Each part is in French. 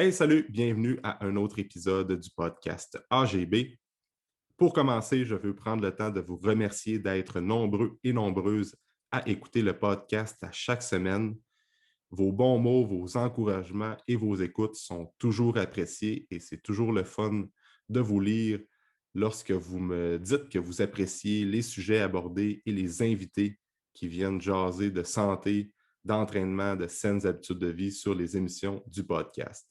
Hey, salut, bienvenue à un autre épisode du podcast AGB. Pour commencer, je veux prendre le temps de vous remercier d'être nombreux et nombreuses à écouter le podcast à chaque semaine. Vos bons mots, vos encouragements et vos écoutes sont toujours appréciés et c'est toujours le fun de vous lire lorsque vous me dites que vous appréciez les sujets abordés et les invités qui viennent jaser de santé, d'entraînement, de saines habitudes de vie sur les émissions du podcast.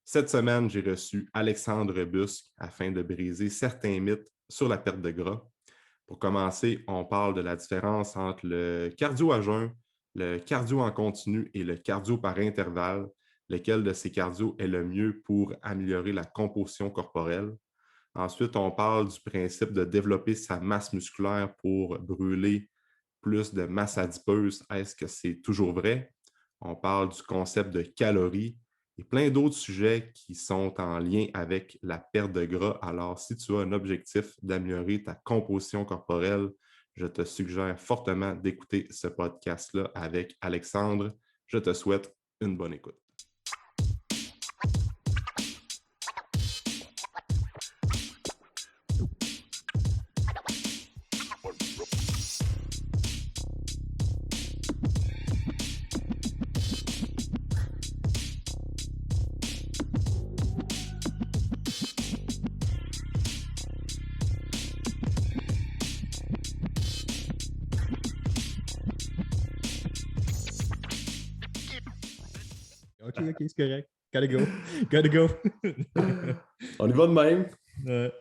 Cette semaine, j'ai reçu Alexandre Busque afin de briser certains mythes sur la perte de gras. Pour commencer, on parle de la différence entre le cardio à jeun, le cardio en continu et le cardio par intervalle, lequel de ces cardio est le mieux pour améliorer la composition corporelle. Ensuite, on parle du principe de développer sa masse musculaire pour brûler plus de masse adipeuse. Est-ce que c'est toujours vrai? On parle du concept de calories et plein d'autres sujets qui sont en lien avec la perte de gras. Alors, si tu as un objectif d'améliorer ta composition corporelle, je te suggère fortement d'écouter ce podcast-là avec Alexandre. Je te souhaite une bonne écoute. OK, c'est correct. Gotta go. Gotta go. On y va de même. Ouais.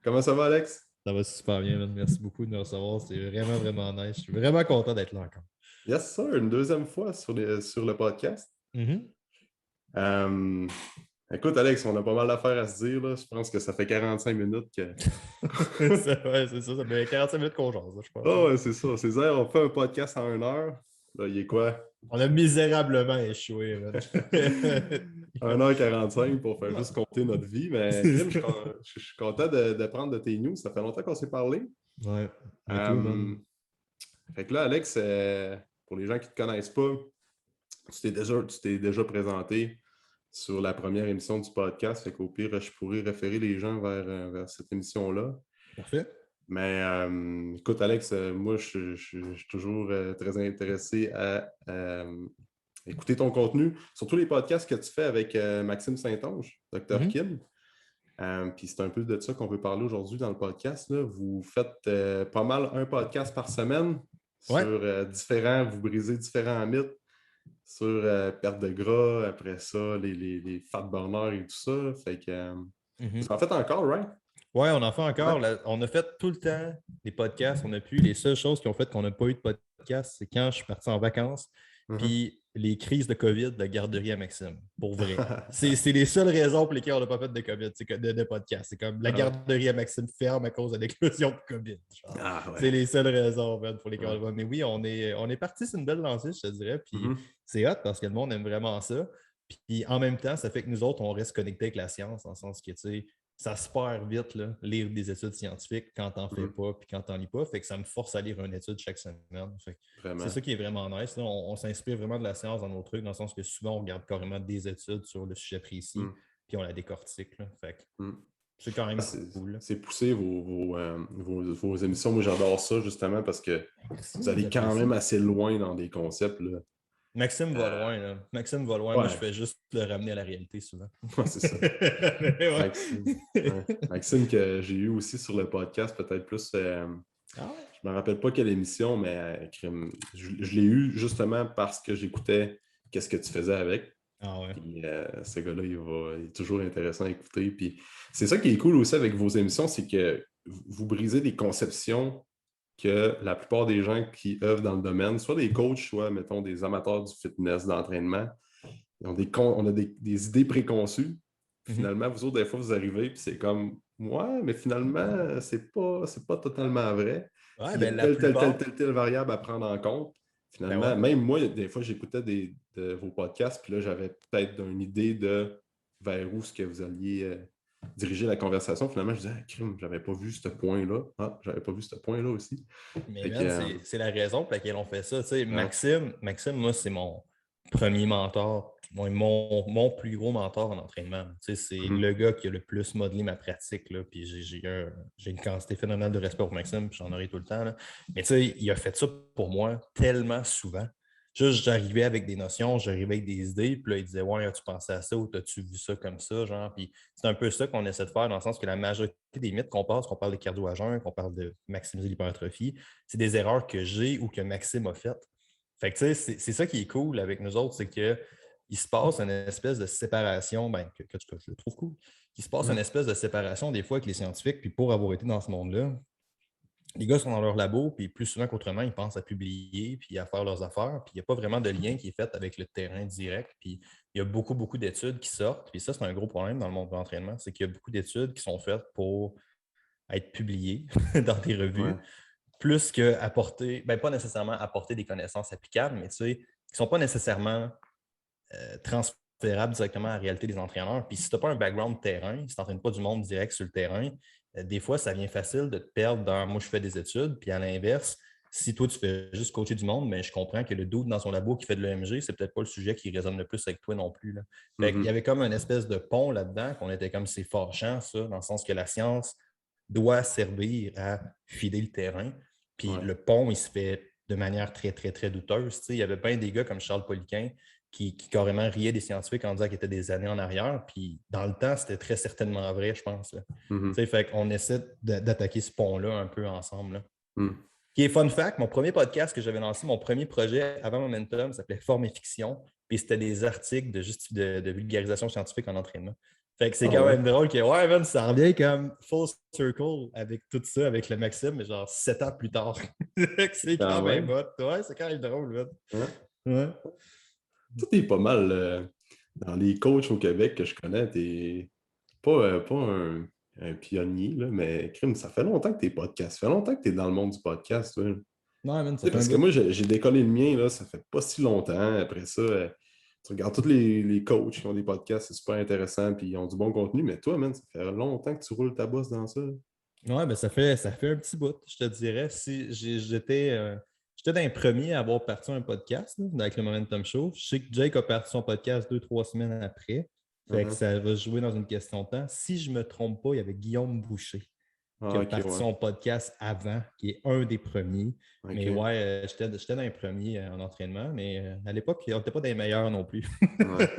Comment ça va, Alex? Ça va super bien, man. Merci beaucoup de me recevoir. C'est vraiment, vraiment nice. Je suis vraiment content d'être là encore. Yes, sir. Une deuxième fois sur le podcast. Écoute, Alex, on a pas mal d'affaires à se dire. Là. Je pense que ça fait 45 minutes que. Ouais, c'est ça. Ça fait 45 minutes qu'on jase, je pense. Ah ouais, c'est ça. C'est ça. On fait un podcast en 1 heure. Là, il est quoi? On a misérablement échoué, man. 1h45 pour faire juste compter notre vie. Mais Kim, je suis content de prendre de tes news. Ça fait longtemps qu'on s'est parlé. Ouais. Fait que là, Alex, pour les gens qui ne te connaissent pas, tu t'es déjà présenté sur la première émission du podcast. Fait qu'au pire, je pourrais référer les gens vers cette émission-là. Parfait. Mais écoute, Alex, moi, je suis toujours très intéressé à écouter ton contenu, surtout les podcasts que tu fais avec Maxime Saint-Onge, Dr. Kim. Puis c'est un peu de ça qu'on veut parler aujourd'hui dans le podcast. Là. Vous faites pas mal un podcast par semaine sur vous brisez différents mythes sur perte de gras, après ça, les fat burners et tout ça. Fait que vous en faites encore, right? Ouais, on en fait encore. Ouais. On a fait tout le temps des podcasts. On a pu. Les seules choses qui ont fait qu'on n'a pas eu de podcast, c'est quand je suis parti en vacances. Puis les crises de COVID de garderie à Maxime. Pour vrai. C'est les seules raisons pour lesquelles on n'a pas fait de COVID, de podcast. C'est comme la garderie à Maxime ferme à cause de l'éclosion de COVID. Ouais. C'est les seules raisons pour lesquelles on n'a pas. Mais oui, on est parti sur une belle lancée, je te dirais. Puis c'est hot parce que le monde aime vraiment ça. Puis en même temps, ça fait que nous autres, on reste connectés avec la science, dans le sens que, tu sais, ça se perd vite, là, lire des études scientifiques quand t'en fais pas puis quand t'en lis pas. Fait que ça me force à lire une étude chaque semaine. C'est ça qui est vraiment nice. Là. On s'inspire vraiment de la science dans nos trucs, dans le sens que souvent, on regarde carrément des études sur le sujet précis puis on la décortique. Là. Fait que c'est quand même cool. Là. C'est poussé vos émissions. Moi, j'adore ça justement parce que vous allez quand même assez loin dans des concepts. Là. Maxime va loin. Là. Maxime va loin. Ouais. Moi, je fais juste le ramener à la réalité souvent. Ouais, c'est ça. Maxime, que j'ai eu aussi sur le podcast, peut-être plus. Je ne me rappelle pas quelle émission, mais je l'ai eu justement parce que j'écoutais qu'est-ce que tu faisais avec. Ah ouais. Puis, ce gars-là, il est toujours intéressant à écouter. Puis, c'est ça qui est cool aussi avec vos émissions, c'est que vous brisez des conceptions que la plupart des gens qui œuvrent dans le domaine, soit des coachs, soit, mettons, des amateurs du fitness, d'entraînement, on a des idées préconçues. Finalement, vous autres, des fois, vous arrivez, puis c'est comme, ouais, mais finalement, c'est pas totalement vrai. Ouais, il y a telle variable à prendre en compte. Finalement, même moi, des fois, j'écoutais de vos podcasts, puis là, j'avais peut-être une idée de vers où ce que vous alliez diriger la conversation. Finalement, je disais, crime, j'avais pas vu ce point-là. Ah, j'avais pas vu ce point-là aussi. Mais c'est la raison pour laquelle on fait ça. Tu sais, Maxime, moi, c'est mon premiers mentors, mon plus gros mentor en entraînement. Tu sais, c'est le gars qui a le plus modelé ma pratique. Là, puis j'ai une quantité phénoménale de respect pour Maxime, puis j'en aurai tout le temps. Là. Mais tu sais, il a fait ça pour moi tellement souvent. Juste, j'arrivais avec des notions, j'arrivais avec des idées, puis là, il disait ouais, as-tu pensé à ça ou as-tu vu ça comme ça? Genre, puis c'est un peu ça qu'on essaie de faire dans le sens que la majorité des mythes qu'on parle de cardio à jeun, qu'on parle de maximiser l'hypertrophie, c'est des erreurs que j'ai ou que Maxime a faites. Fait que tu sais, c'est ça qui est cool avec nous autres, c'est qu'il se passe une espèce de séparation, que je le trouve cool. Il se passe une espèce de séparation des fois avec les scientifiques, puis pour avoir été dans ce monde-là, les gars sont dans leur labo, puis plus souvent qu'autrement, ils pensent à publier, puis à faire leurs affaires, puis il n'y a pas vraiment de lien qui est fait avec le terrain direct, puis il y a beaucoup, beaucoup d'études qui sortent, puis ça, c'est un gros problème dans le monde de l'entraînement, c'est qu'il y a beaucoup d'études qui sont faites pour être publiées dans des revues, plus qu'apporter, pas nécessairement apporter des connaissances applicables, mais tu sais, qui ne sont pas nécessairement transférables directement à la réalité des entraîneurs. Puis si tu n'as pas un background terrain, si tu n'entraînes pas du monde direct sur le terrain, des fois, ça vient facile de te perdre dans moi, je fais des études, puis à l'inverse, si toi, tu fais juste coacher du monde, mais je comprends que le dude dans son labo qui fait de l'EMG, c'est peut-être pas le sujet qui résonne le plus avec toi non plus. Là. Fait qu'il y avait comme une espèce de pont là-dedans, qu'on était comme c'est fâchant, ça, dans le sens que la science doit servir à filer le terrain. Puis le pont, il se fait de manière très, très, très douteuse. Tu sais, il y avait bien des gars comme Charles Poliquin qui carrément riaient des scientifiques en disant qu'ils étaient des années en arrière. Puis dans le temps, c'était très certainement vrai, je pense. Tu sais, fait qu'on essaie d'attaquer ce pont-là un peu ensemble. Là. Qui est fun fact, mon premier podcast que j'avais lancé, mon premier projet avant Momentum, s'appelait Forme et Fiction. Puis c'était des articles de vulgarisation scientifique en entraînement. Fait que c'est quand même drôle que, ouais, man, ça revient comme full circle avec tout ça, avec le Maxime, mais genre 7 ans plus tard. C'est quand même hot. Ouais, c'est quand même drôle, man. Ouais. Tout est pas mal dans les coachs au Québec que je connais. T'es pas un pionnier, là, mais crime, ça fait longtemps que t'es podcast. Ça fait longtemps que t'es dans le monde du podcast. Ouais, man, ça fait parce que moi, j'ai décollé le mien, là, ça fait pas si longtemps. Après ça, tu regardes tous les coachs qui ont des podcasts, c'est super intéressant, puis ils ont du bon contenu. Mais toi, man, ça fait longtemps que tu roules ta bosse dans ça. Ouais, ben ça fait un petit bout, je te dirais. Si j'étais dans les premiers à avoir parti un podcast là, avec le Momentum Show. Je sais que Jake a parti son podcast 2-3 semaines après. Fait que ça va jouer dans une question de temps. Si je ne me trompe pas, il y avait Guillaume Boucher qui a parti son podcast avant, qui est un des premiers. Mais ouais, j'étais dans les premiers en entraînement, mais à l'époque, on n'était pas des meilleurs non plus.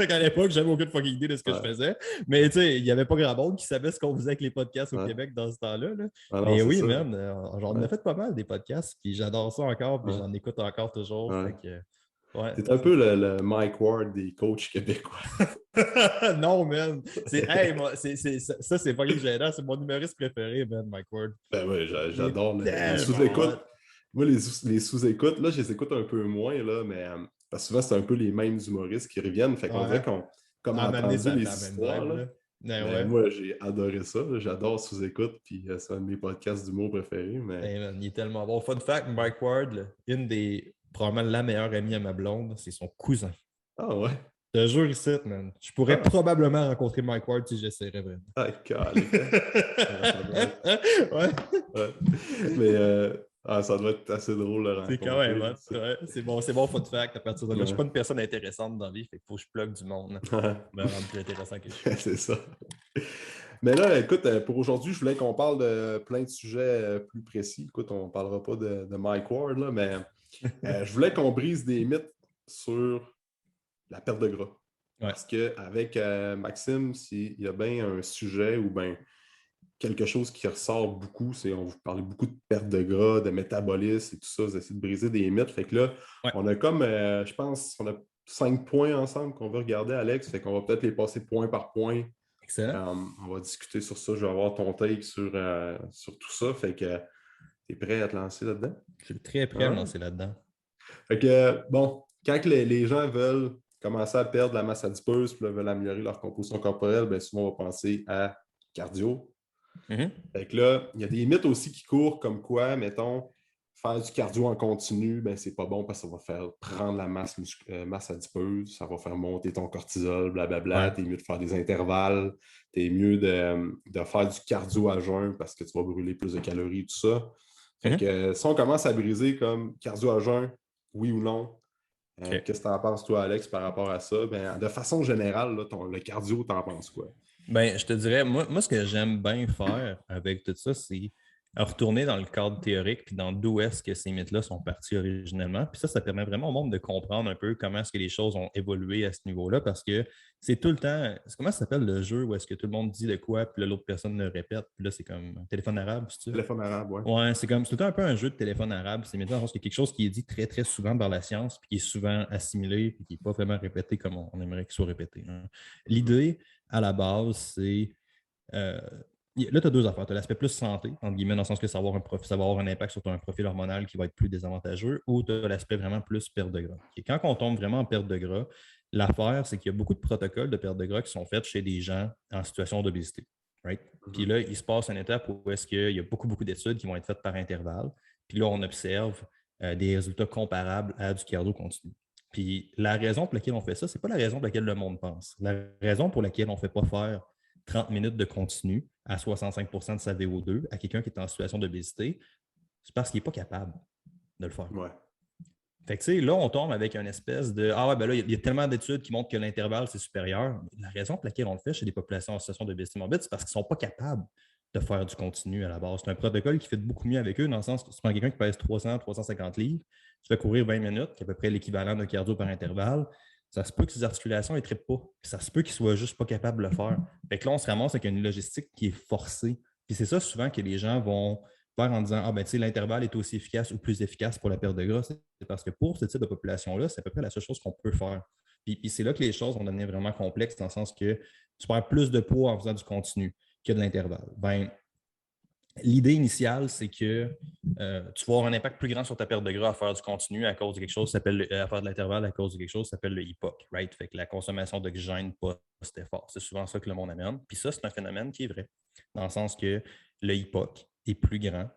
À l'époque, j'avais aucune fucking idée de ce que je faisais. Mais tu sais, il n'y avait pas grand monde qui savait ce qu'on faisait avec les podcasts au Québec dans ce temps-là. Là. Mais oui, ça. Man, j'en ai fait pas mal des podcasts, puis j'adore ça encore, puis j'en écoute encore toujours. Fait que, c'est un peu le Mike Ward des coachs québécois. Non, man. Hey, ça, c'est pas gênant. C'est mon humoriste préféré, man, Mike Ward. Ben oui, j'adore les sous-écoutes. Moi, les sous-écoutes, là, je les écoute un peu moins, là, mais parce que souvent, c'est un peu les mêmes humoristes qui reviennent. Fait qu'on dirait qu'on comme entendu les histoires. Là, moi, j'ai adoré ça. J'adore sous-écoute, puis c'est un de mes podcasts d'humour préférés. Mais... Hey, man, il est tellement bon. Fun fact, Mike Ward, probablement la meilleure amie à ma blonde, c'est son cousin. Ah ouais? Je te jure ici, man. Je pourrais probablement rencontrer Mike Ward si j'essaierais vraiment. Ah, calme. Mais ça doit être assez drôle de rencontrer. C'est quand même, hein? C'est bon fun fact à partir de là. Je ne suis pas une personne intéressante dans la vie, fait qu'il faut que je plug du monde. Me rendre plus intéressant que je suis. C'est ça. Mais là, écoute, pour aujourd'hui, je voulais qu'on parle de plein de sujets plus précis. Écoute, on ne parlera pas de Mike Ward, là, mais je voulais qu'on brise des mythes sur la perte de gras. Parce qu'avec Maxime, s'il y a bien un sujet ou bien quelque chose qui ressort beaucoup, c'est on vous parle beaucoup de perte de gras, de métabolisme et tout ça, d'essayer de briser des mythes. Fait que là, on a comme, je pense, on a 5 points ensemble qu'on veut regarder, Alex. Fait qu'on va peut-être les passer point par point. Excellent. On va discuter sur ça. Je vais avoir ton take sur tout ça. Fait que tu es prêt à te lancer là-dedans? Je suis très prêt à me lancer là-dedans. Fait que, bon, quand les gens veulent commencer à perdre la masse adipeuse puis veulent améliorer leur composition corporelle, bien souvent, on va penser à cardio. Fait que là, il y a des mythes aussi qui courent comme quoi, mettons, faire du cardio en continu, ben c'est pas bon parce que ça va faire prendre la masse adipeuse, ça va faire monter ton cortisol, blablabla. T'es mieux de faire des intervalles, t'es mieux de faire du cardio à jeun parce que tu vas brûler plus de calories, tout ça. Fait que si on commence à briser comme cardio à jeun, oui ou non, OK. Qu'est-ce que tu en penses, toi, Alex, par rapport à ça? Ben, de façon générale, là, le cardio, t'en penses quoi? Ben, je te dirais, moi, ce que j'aime bien faire avec tout ça, c'est retourner dans le cadre théorique, puis dans d'où est-ce que ces mythes-là sont partis originellement. Puis ça permet vraiment au monde de comprendre un peu comment est-ce que les choses ont évolué à ce niveau-là, parce que c'est tout le temps, comment ça s'appelle le jeu où est-ce que tout le monde dit de quoi, puis là, l'autre personne le répète, puis là, c'est comme un téléphone arabe, c'est ça? Téléphone arabe, ouais. Ouais, c'est tout le temps un peu un jeu de téléphone arabe. C'est maintenant qu'il y a quelque chose qui est dit très, très souvent dans la science, puis qui est souvent assimilé, puis qui n'est pas vraiment répété comme on aimerait qu'il soit répété, hein. L'idée, à la base, c'est euh, là, tu as deux affaires. Tu as l'aspect plus santé, entre guillemets, dans le sens que ça va avoir un impact sur ton profil hormonal qui va être plus désavantageux, ou tu as l'aspect vraiment plus perte de gras. Et quand on tombe vraiment en perte de gras, l'affaire, c'est qu'il y a beaucoup de protocoles de perte de gras qui sont faits chez des gens en situation d'obésité. Right? Puis là, il se passe une étape où est-ce qu'il y a beaucoup, beaucoup d'études qui vont être faites par intervalle. Puis là, on observe des résultats comparables à du cardio continu. Puis la raison pour laquelle on fait ça, ce n'est pas la raison pour laquelle le monde pense. La raison pour laquelle on ne fait pas faire 30 minutes de continu à 65 de sa VO2 à quelqu'un qui est en situation d'obésité, c'est parce qu'il n'est pas capable de le faire. Ouais. Fait que, tu sais, là, on tombe avec une espèce de ah ouais, ben là, il y a tellement d'études qui montrent que l'intervalle, c'est supérieur. La raison pour laquelle on le fait chez des populations en situation d'obésité morbide, c'est parce qu'ils ne sont pas capables de faire du continu à la base. C'est un protocole qui fait beaucoup mieux avec eux, dans le sens que tu prends quelqu'un qui pèse 300, 350 livres, tu fais courir 20 minutes, qui est à peu près l'équivalent d'un cardio par intervalle. Ça se peut que ses articulations ne trippent pas. Puis ça se peut qu'ils ne soient juste pas capables de le faire. Fait que là, on se ramasse avec une logistique qui est forcée. Puis c'est ça souvent que les gens vont faire en disant ah ben tu sais, l'intervalle est aussi efficace ou plus efficace pour la perte de gras. C'est parce que pour ce type de population-là, c'est à peu près la seule chose qu'on peut faire. Puis c'est là que les choses vont devenir vraiment complexes dans le sens que tu perds plus de poids en faisant du continu que de l'intervalle. Ben, l'idée initiale, c'est que tu vas avoir un impact plus grand sur ta perte de gras à faire du continu à cause de quelque chose qui s'appelle à faire de l'intervalle à cause de quelque chose qui s'appelle le EPOC, right? Fait que la consommation d'oxygène post-effort. C'est souvent ça que le monde amène. Puis ça, c'est un phénomène qui est vrai, dans le sens que le EPOC est plus grand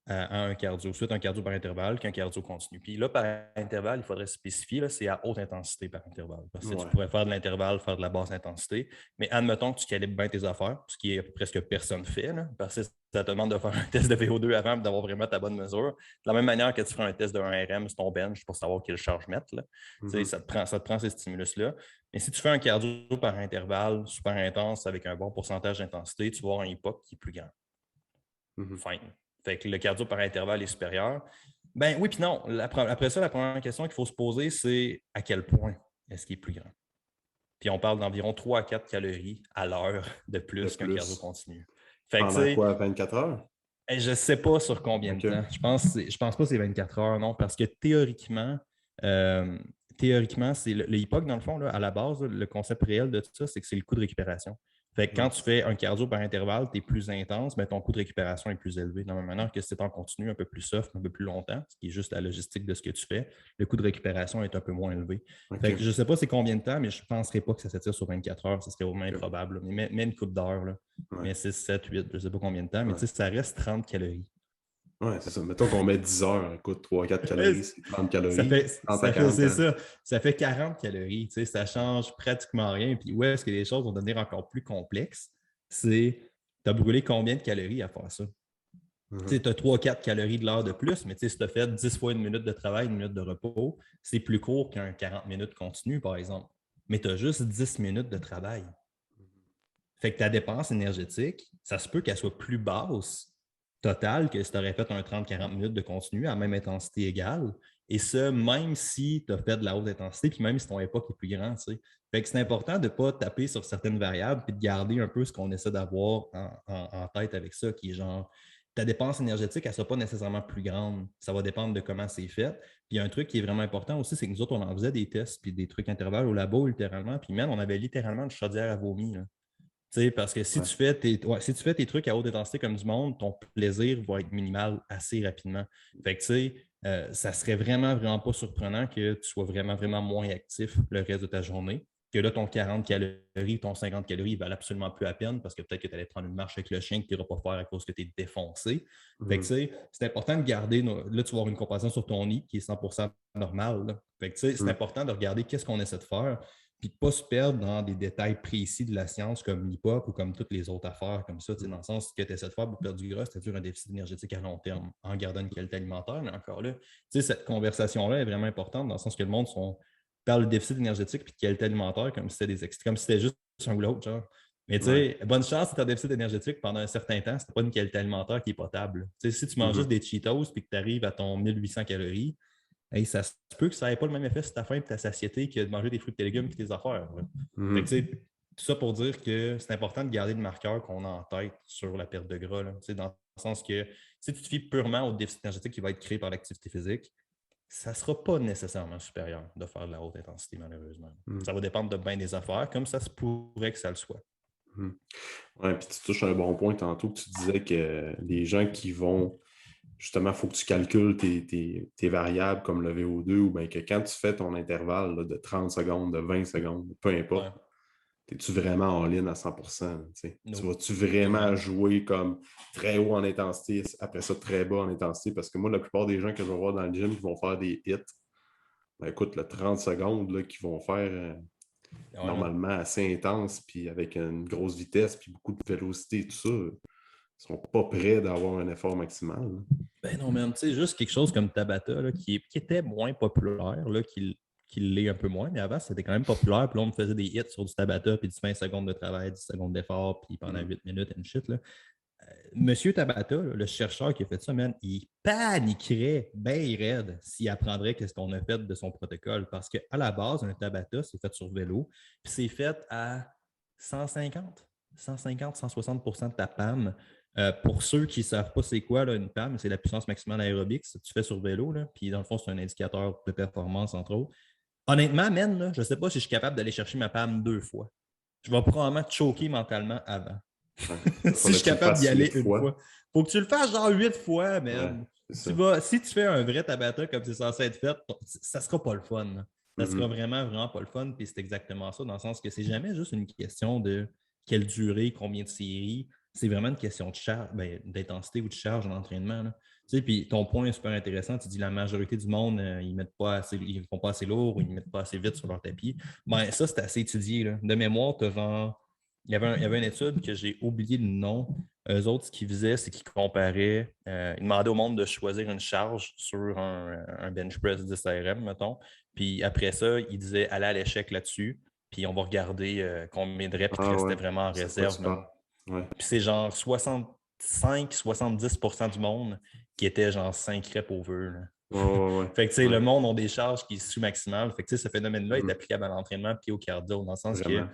à un cardio, soit un cardio par intervalle qu'un cardio continu. Puis là, par intervalle, il faudrait spécifier, là, c'est à haute intensité par intervalle. Parce que tu pourrais faire de l'intervalle, faire de la basse intensité, mais admettons que tu calibres bien tes affaires, ce qui est presque personne fait, là, parce que ça te demande de faire un test de VO2 avant d'avoir vraiment ta bonne mesure. De la même manière que tu feras un test de 1RM sur ton bench pour savoir quelle charge mettre, là. Ça te prend ces stimulus-là. Mais si tu fais un cardio par intervalle super intense avec un bon pourcentage d'intensité, tu vas avoir un époque qui est plus grand. Fine. Fait que le cardio par intervalle est supérieur. Ben oui, puis non. Après ça, la première question qu'il faut se poser, c'est à quel point est-ce qu'il est plus grand? Puis on parle d'environ 3 à 4 calories à l'heure de plus qu'un cardio continu. Fait que, pendant quoi, 24 heures? Je ne sais pas sur combien de temps. Je pense pas que c'est 24 heures, non, parce que théoriquement, c'est le HIPOC, dans le fond, là, à la base, le concept réel de tout ça, c'est que c'est le coût de récupération. Fait que quand tu fais un cardio par intervalle, tu es plus intense, mais ton coût de récupération est plus élevé. De la même manière que si tu es en continu un peu plus soft, un peu plus longtemps, ce qui est juste la logistique de ce que tu fais, le coût de récupération est un peu moins élevé. Fait que je ne sais pas c'est combien de temps, mais je ne penserais pas que ça s'étire sur 24 heures. Ce serait vraiment improbable. Mais une coupe d'heures, mais 6, 7, 8, je ne sais pas combien de temps, mais tu sais, ça reste 30 calories. Oui, c'est ça. Mettons qu'on met 10 heures, écoute, 3-4 calories, c'est 30 calories. Ça fait 40 calories. Tu sais, ça ne change pratiquement rien. Puis où est-ce que les choses vont devenir encore plus complexes? C'est tu as brûlé combien de calories à faire ça? Tu as 3-4 calories de l'heure de plus, mais si tu as fait 10 fois une minute de travail, une minute de repos, c'est plus court qu'un 40 minutes continu, par exemple. Mais tu as juste 10 minutes de travail. Fait que ta dépense énergétique, ça se peut qu'elle soit plus basse totale que si tu aurais fait un 30-40 minutes de continu à même intensité égale. Et ça, même si tu as fait de la haute intensité, puis même si ton époque est plus grand. Tu sais. Fait que c'est important de ne pas taper sur certaines variables puis de garder un peu ce qu'on essaie d'avoir en tête avec ça, qui est genre ta dépense énergétique, elle ne sera pas nécessairement plus grande. Ça va dépendre de comment c'est fait. Puis un truc qui est vraiment important aussi, c'est que nous autres, on en faisait des tests puis des trucs intervalles au labo littéralement. Puis même, on avait littéralement une chaudière à vomi. Là. Parce que si tu fais tes trucs à haute intensité comme du monde, ton plaisir va être minimal assez rapidement. Fait que ça serait vraiment, vraiment pas surprenant que tu sois vraiment, vraiment moins actif le reste de ta journée. Que là, ton 40 calories, ton 50 calories, ils valent absolument plus à peine parce que peut-être que tu allais prendre une marche avec le chien que tu n'iras pas faire à cause que tu es défoncé. Fait que c'est important de garder, là, tu vas avoir une comparaison sur ton nid qui est 100% normale. Fait que c'est important de regarder qu'est-ce qu'on essaie de faire. puis de ne pas se perdre dans des détails précis de la science comme l'hypoc ou comme toutes les autres affaires comme ça, dans le sens que tu essaies de faire pour perdre du gras, c'est-à-dire un déficit énergétique à long terme en gardant une qualité alimentaire. Mais encore là, cette conversation-là est vraiment importante dans le sens que le monde parle de déficit énergétique puis de qualité alimentaire comme si c'était juste un ou l'autre, genre. Mais tu sais, bonne chance si tu as un déficit énergétique pendant un certain temps, c'est pas une qualité alimentaire qui est potable. Si tu manges juste des Cheetos et que tu arrives à ton 1800 calories, hey, ça se peut que ça n'ait pas le même effet sur ta faim et ta satiété que de manger des fruits et des légumes et tes affaires. Fait que, tout ça pour dire que c'est important de garder le marqueur qu'on a en tête sur la perte de gras. Là, dans le sens que si tu te fies purement au déficit énergétique qui va être créé par l'activité physique, ça ne sera pas nécessairement supérieur de faire de la haute intensité, malheureusement. Ça va dépendre de bien des affaires, comme ça se pourrait que ça le soit. Oui, puis tu touches un bon point tantôt que tu disais que les gens qui vont, justement, il faut que tu calcules tes variables comme le VO2 ou bien que quand tu fais ton intervalle là, de 30 secondes, de 20 secondes, peu importe, es-tu vraiment en ligne à 100%? Tu vas-tu vraiment jouer comme très haut en intensité, après ça très bas en intensité? Parce que moi, la plupart des gens que je vais voir dans le gym qui vont faire des hits, ben écoute, le 30 secondes là, qu'ils vont faire normalement assez intense, puis avec une grosse vitesse, puis beaucoup de vélocité, tout ça, ils sont pas prêts d'avoir un effort maximal. Là. Ben non, même, tu sais, juste quelque chose comme Tabata, là, qui était moins populaire, là, qui l'est un peu moins, mais avant, c'était quand même populaire. Puis là, on me faisait des hits sur du Tabata, puis du 20 secondes de travail, 10 secondes d'effort, puis pendant 8 minutes, and shit. Là. Monsieur Tabata, là, le chercheur qui a fait ça, man, il paniquerait bien raide s'il apprendrait qu'est-ce qu'on a fait de son protocole. Parce qu'à la base, un Tabata, c'est fait sur vélo, puis c'est fait à 150, 160 de ta PAM. Pour ceux qui ne savent pas c'est quoi là, une PAM, c'est la puissance maximale aérobique. Tu fais sur vélo, là, puis dans le fond, c'est un indicateur de performance, entre autres. Honnêtement, man, là, je ne sais pas si je suis capable d'aller chercher ma PAM 2 fois. Je vais probablement te choquer mentalement avant. Si je suis capable d'y aller une fois. Faut que tu le fasses genre 8 fois, man. Si tu fais un vrai Tabata comme c'est censé être fait, ça sera pas le fun. Là. Ça sera vraiment pas le fun. Puis c'est exactement ça, dans le sens que c'est jamais juste une question de quelle durée, combien de séries. C'est vraiment une question de charge, d'intensité ou de charge en entraînement. Là. Tu sais, puis ton point est super intéressant. Tu dis la majorité du monde, ils ne font pas assez lourd ou ils ne mettent pas assez vite sur leur tapis. Ben, ça, c'est assez étudié. Là. De mémoire, tu as genre. Il y avait une étude que j'ai oublié le nom. Eux autres, ce qu'ils faisaient, c'est qu'ils comparaient, ils demandaient au monde de choisir une charge sur un bench press 10 RM, mettons. Puis après ça, ils disaient aller à l'échec là-dessus. Puis on va regarder combien de reps restait vraiment en réserve. Puis c'est genre 65-70% du monde qui était genre 5 reps over. Fait que tu sais, le monde a des charges qui sont sous-maximales. Fait que ce phénomène-là est applicable à l'entraînement puis au cardio, dans le sens que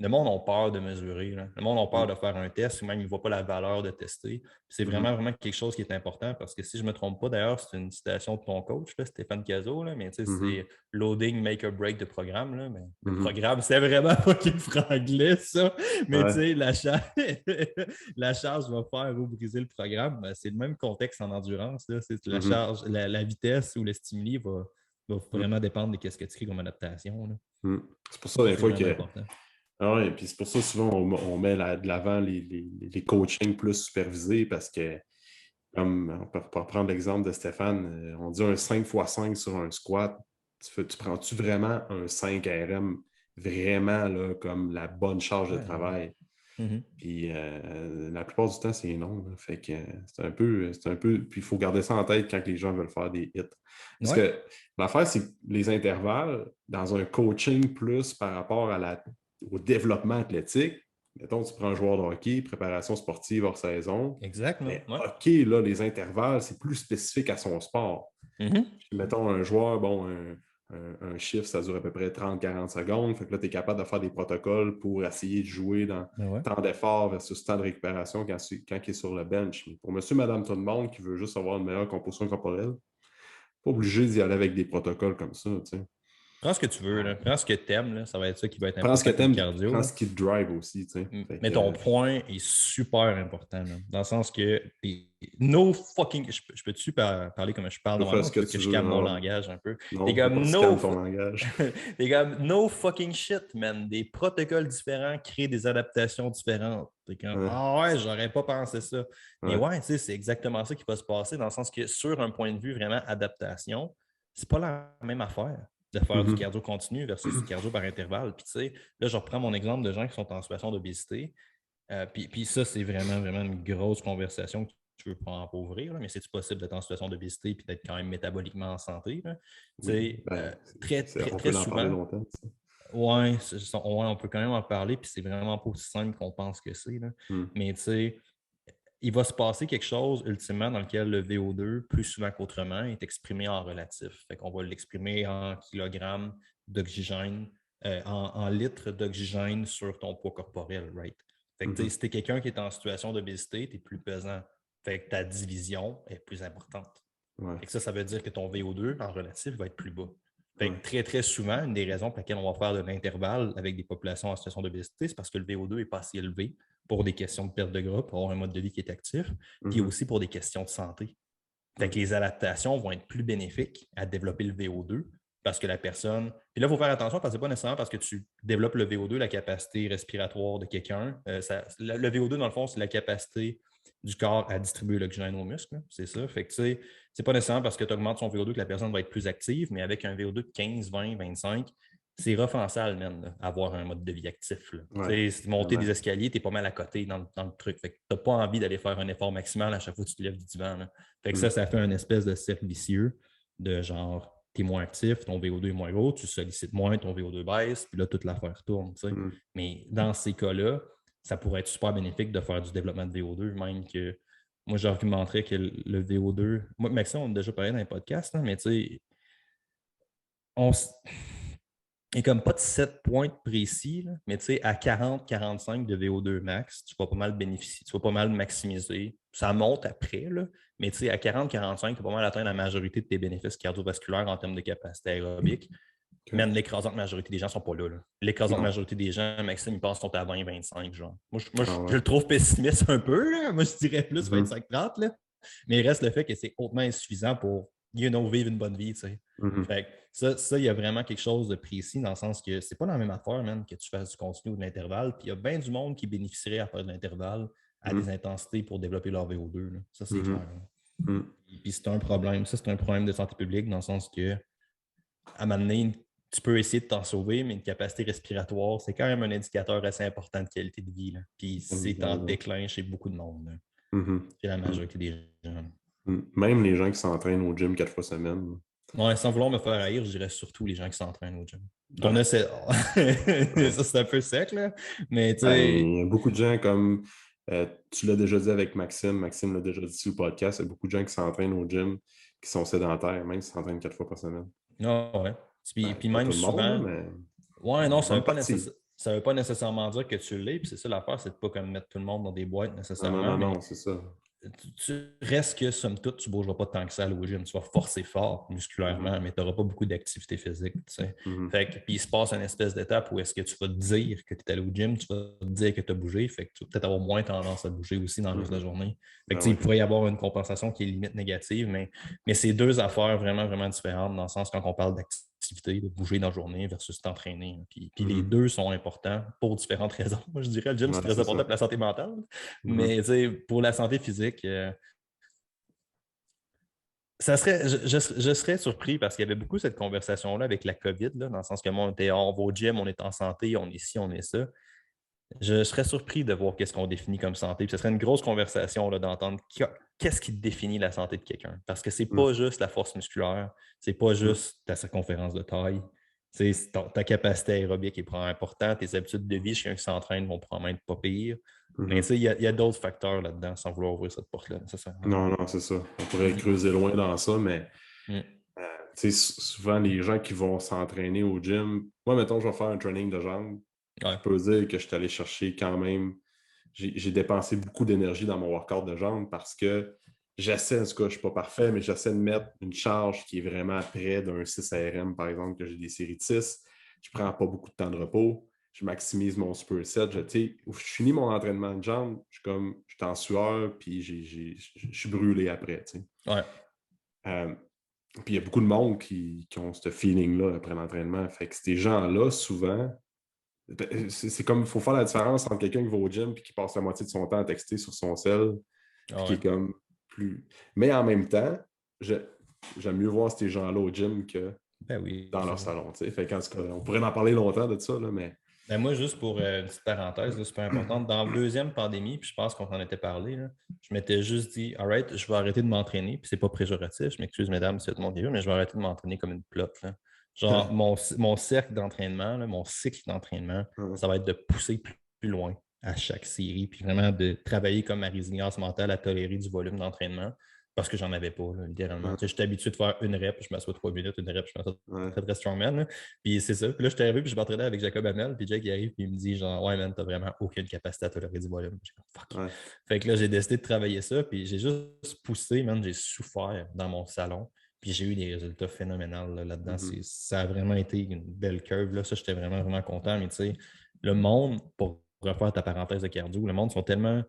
le monde a peur de mesurer. Là. Le monde a peur de faire un test ou même il ne voit pas la valeur de tester. C'est vraiment quelque chose qui est important parce que si je ne me trompe pas, d'ailleurs, c'est une citation de ton coach, là, Stéphane Cazot, là, mais c'est loading, make or break de programme. Là, mais le programme, c'est vraiment pas qu'il franglais, ça. Mais tu sais, la charge va faire ou briser le programme. Ben, c'est le même contexte en endurance. Là. C'est la charge, la vitesse ou le stimuli va vraiment dépendre de ce que tu crées comme adaptation. Là. C'est pour ça, des fois, que. Ah oui, puis c'est pour ça souvent on met de l'avant les coachings plus supervisés parce que, comme pour prendre l'exemple de Stéphane, on dit un 5x5 sur un squat. Tu prends-tu vraiment un 5 RM vraiment là, comme la bonne charge de travail? Puis la plupart du temps, c'est non. Là. Fait que c'est un peu. Puis il faut garder ça en tête quand les gens veulent faire des hits. Parce que l'affaire, c'est que les intervalles, dans un coaching plus par rapport au développement athlétique, mettons, tu prends un joueur de hockey, préparation sportive hors saison. Exactement. Mais hockey, là, les intervalles, c'est plus spécifique à son sport. Mettons un joueur, un chiffre, ça dure à peu près 30-40 secondes. Fait que là, tu es capable de faire des protocoles pour essayer de jouer dans temps d'effort versus temps de récupération quand il est sur le bench. Mais pour monsieur, madame, tout le monde qui veut juste avoir une meilleure composition corporelle, pas obligé d'y aller avec des protocoles comme ça. T'sais. Prends ce que tu veux, là. Prends ce que tu aimes, ça va être ça qui va être important. Prends ce que tu aimes, prends ce qui te drive aussi. Mais ton point est super important, là, dans le sens que no fucking. Je peux-tu parler comme je parle normalement parce que je calme mon langage un peu? T'es comme T'es comme no fucking shit, man. Des protocoles différents créent des adaptations différentes. T'es comme ah ouais, j'aurais pas pensé ça. Mais ouais, tu sais, c'est exactement ça qui va se passer, dans le sens que sur un point de vue vraiment adaptation, c'est pas la même affaire. de faire du cardio continu versus du cardio par intervalle. Puis, tu sais, là, je reprends mon exemple de gens qui sont en situation d'obésité. Puis ça, c'est vraiment, vraiment une grosse conversation que tu veux pas empauvrir, mais c'est possible d'être en situation d'obésité et d'être quand même métaboliquement en santé? Tu sais, on très peut en parler souvent, longtemps. ouais, on peut quand même en parler, puis c'est vraiment pas aussi simple qu'on pense que c'est. Mais tu sais, il va se passer quelque chose ultimement dans lequel le VO2, plus souvent qu'autrement, est exprimé en relatif. Fait qu'on va l'exprimer en kilogrammes d'oxygène, en litres d'oxygène sur ton poids corporel, right? Fait que si tu es quelqu'un qui est en situation d'obésité, tu es plus pesant. Fait que ta division est plus importante. Ouais. Fait que ça veut dire que ton VO2 en relatif va être plus bas. Fait que Ouais. très, très souvent, une des raisons pour lesquelles on va faire de l'intervalle avec des populations en situation d'obésité, c'est parce que le VO2 n'est pas assez élevé pour des questions de perte de gras, pour avoir un mode de vie qui est actif, puis aussi pour des questions de santé. Fait que les adaptations vont être plus bénéfiques à développer le VO2 parce que la personne. Puis là, il faut faire attention parce que ce n'est pas nécessairement parce que tu développes le VO2, la capacité respiratoire de quelqu'un. Le VO2, dans le fond, c'est la capacité du corps à distribuer l'oxygène aux muscles. C'est ça. Fait que tu sais, c'est pas nécessairement parce que tu augmentes son VO2 que la personne va être plus active, mais avec un VO2 de 15, 20, 25, c'est rough en salle, man, avoir un mode de vie actif. Ouais, monter des escaliers, tu es pas mal à côté dans le truc. Fait que tu n'as pas envie d'aller faire un effort maximal à chaque fois que tu te lèves du divan. Là. Fait que ça fait un espèce de cercle vicieux de genre, tu es moins actif, ton VO2 est moins gros, tu sollicites moins, ton VO2 baisse, puis là, toute l'affaire tourne. Mais dans ces cas-là, ça pourrait être super bénéfique de faire du développement de VO2, même que moi, j'argumenterais que le VO2, moi, Maxime, on a déjà parlé dans les podcasts, mais tu sais, il n'y a comme pas de 7 points précis, là, mais tu sais, à 40-45 de VO2 max, tu vas pas mal bénéficier, tu vas pas mal maximiser. Ça monte après, là, mais tu sais, à 40-45, tu vas pas mal atteindre la majorité de tes bénéfices cardiovasculaires en termes de capacité aérobique. Okay. Mais l'écrasante majorité des gens ne sont pas là. L'écrasante majorité des gens, Maxime, ils pensent qu'ils sont à 20-25, genre. Moi, je le trouve pessimiste un peu, là. Moi, je dirais plus 25-30, là. Mais il reste le fait que c'est hautement insuffisant pour vivre une bonne vie. Fait que ça, il y a vraiment quelque chose de précis dans le sens que c'est pas la même affaire, même, que tu fasses du continu ou de l'intervalle. Puis il y a bien du monde qui bénéficierait à faire de l'intervalle à des intensités pour développer leur VO2. Là. Ça, c'est clair. Puis c'est un problème. Ça, c'est un problème de santé publique dans le sens que, à un moment donné, tu peux essayer de t'en sauver, mais une capacité respiratoire, c'est quand même un indicateur assez important de qualité de vie. Là. Puis c'est en déclin chez beaucoup de monde. Chez la majorité des gens. Même les gens qui s'entraînent au gym 4 fois semaine. Ouais, sans vouloir me faire haïr, je dirais surtout les gens qui s'entraînent au gym. Ça, c'est un peu sec, là. Mais tu sais. Il y a beaucoup de gens comme tu l'as déjà dit avec Maxime l'a déjà dit sur le podcast, il y a beaucoup de gens qui s'entraînent au gym, qui sont sédentaires, même qui s'entraînent 4 fois par semaine. Non, ouais. Puis même tout le souvent. Monde, mais... Ouais, non, ça ne veut pas nécessairement dire que tu l'es. Puis c'est ça l'affaire, c'est de pas comme mettre tout le monde dans des boîtes nécessairement. Non, c'est ça. Tu restes que, somme toute, tu ne bougeras pas tant que ça au gym. Tu vas forcer fort musculairement, mais tu n'auras pas beaucoup d'activité physique. Tu sais. Fait que, puis il se passe une espèce d'étape où est-ce que tu vas te dire que tu es allé au gym, tu vas te dire que tu as bougé. Fait que tu vas peut-être avoir moins tendance à bouger aussi dans le reste de la journée. Fait que, il pourrait y avoir une compensation qui est limite négative, mais c'est deux affaires vraiment, vraiment différentes dans le sens quand on parle d'activité, de bouger dans la journée versus t'entraîner. Puis les deux sont importants pour différentes raisons. Moi, je dirais le gym, c'est très important pour la santé mentale. Mais pour la santé physique, je serais surpris parce qu'il y avait beaucoup cette conversation-là avec la COVID, là, dans le sens que moi, on va au gym, on est en santé, on est ci, on est ça. Je serais surpris de voir qu'est-ce qu'on définit comme santé. Puis ce serait une grosse conversation là, d'entendre qu'est-ce qui définit la santé de quelqu'un. Parce que c'est pas juste la force musculaire, c'est pas juste ta circonférence de taille. Ta capacité aérobique est probablement importante, tes habitudes de vie chez un qui s'entraîne vont probablement être pas pires. Mais il y a d'autres facteurs là-dedans sans vouloir ouvrir cette porte-là. Non, c'est ça. On pourrait creuser loin dans ça, mais souvent, les gens qui vont s'entraîner au gym, moi, mettons, je vais faire un training de jambes. Je peux dire que je suis allé chercher quand même. J'ai dépensé beaucoup d'énergie dans mon workout de jambes parce que j'essaie, en tout cas, je ne suis pas parfait, mais j'essaie de mettre une charge qui est vraiment près d'un 6 RM, par exemple, que j'ai des séries de 6. Je ne prends pas beaucoup de temps de repos. Je maximise mon superset. Je finis mon entraînement de jambes, je suis en sueur, puis je suis brûlé après. Ouais. Puis il y a beaucoup de monde qui ont ce feeling-là après l'entraînement. Fait que ces gens-là, souvent, c'est comme, il faut faire la différence entre quelqu'un qui va au gym et qui passe la moitié de son temps à texter sur son cell, qui est comme plus... Mais en même temps, j'aime mieux voir ces gens-là au gym que Ben oui. dans leur salon. T'sais. Fait qu'en tout cas, on pourrait en parler longtemps de ça, là, mais. Ben moi, juste pour une petite parenthèse, là, super importante, dans la deuxième pandémie, puis je pense qu'on en était parlé, là, je m'étais juste dit, all right, je vais arrêter de m'entraîner, puis c'est pas péjoratif, je m'excuse, mesdames, si tout le monde est vu, mais je vais arrêter de m'entraîner comme une plotte. Là. Genre, mon cercle d'entraînement, là, mon cycle d'entraînement, ça va être de pousser plus loin à chaque série, puis vraiment de travailler comme ma résilience mentale à tolérer du volume d'entraînement. Parce que j'en avais pas, là, littéralement. Tu sais, j'étais habitué de faire une rep, je m'assois 3 minutes, une rep, je m'assois très, très strongman. Là. Puis c'est ça. Puis là, je suis arrivé, puis je m'entraînais avec Jacob Hamel, puis Jake il arrive, puis il me dit genre, ouais, man, t'as vraiment aucune capacité à tolérer du volume. J'ai comme, fuck. Ouais. Fait que là, j'ai décidé de travailler ça, puis j'ai juste poussé, man, j'ai souffert dans mon salon, puis j'ai eu des résultats phénoménaux là-dedans. Ça a vraiment été une belle curve. Là. Ça, j'étais vraiment, vraiment content. Mais tu sais, le monde, pour refaire ta parenthèse de cardio, le monde sont tellement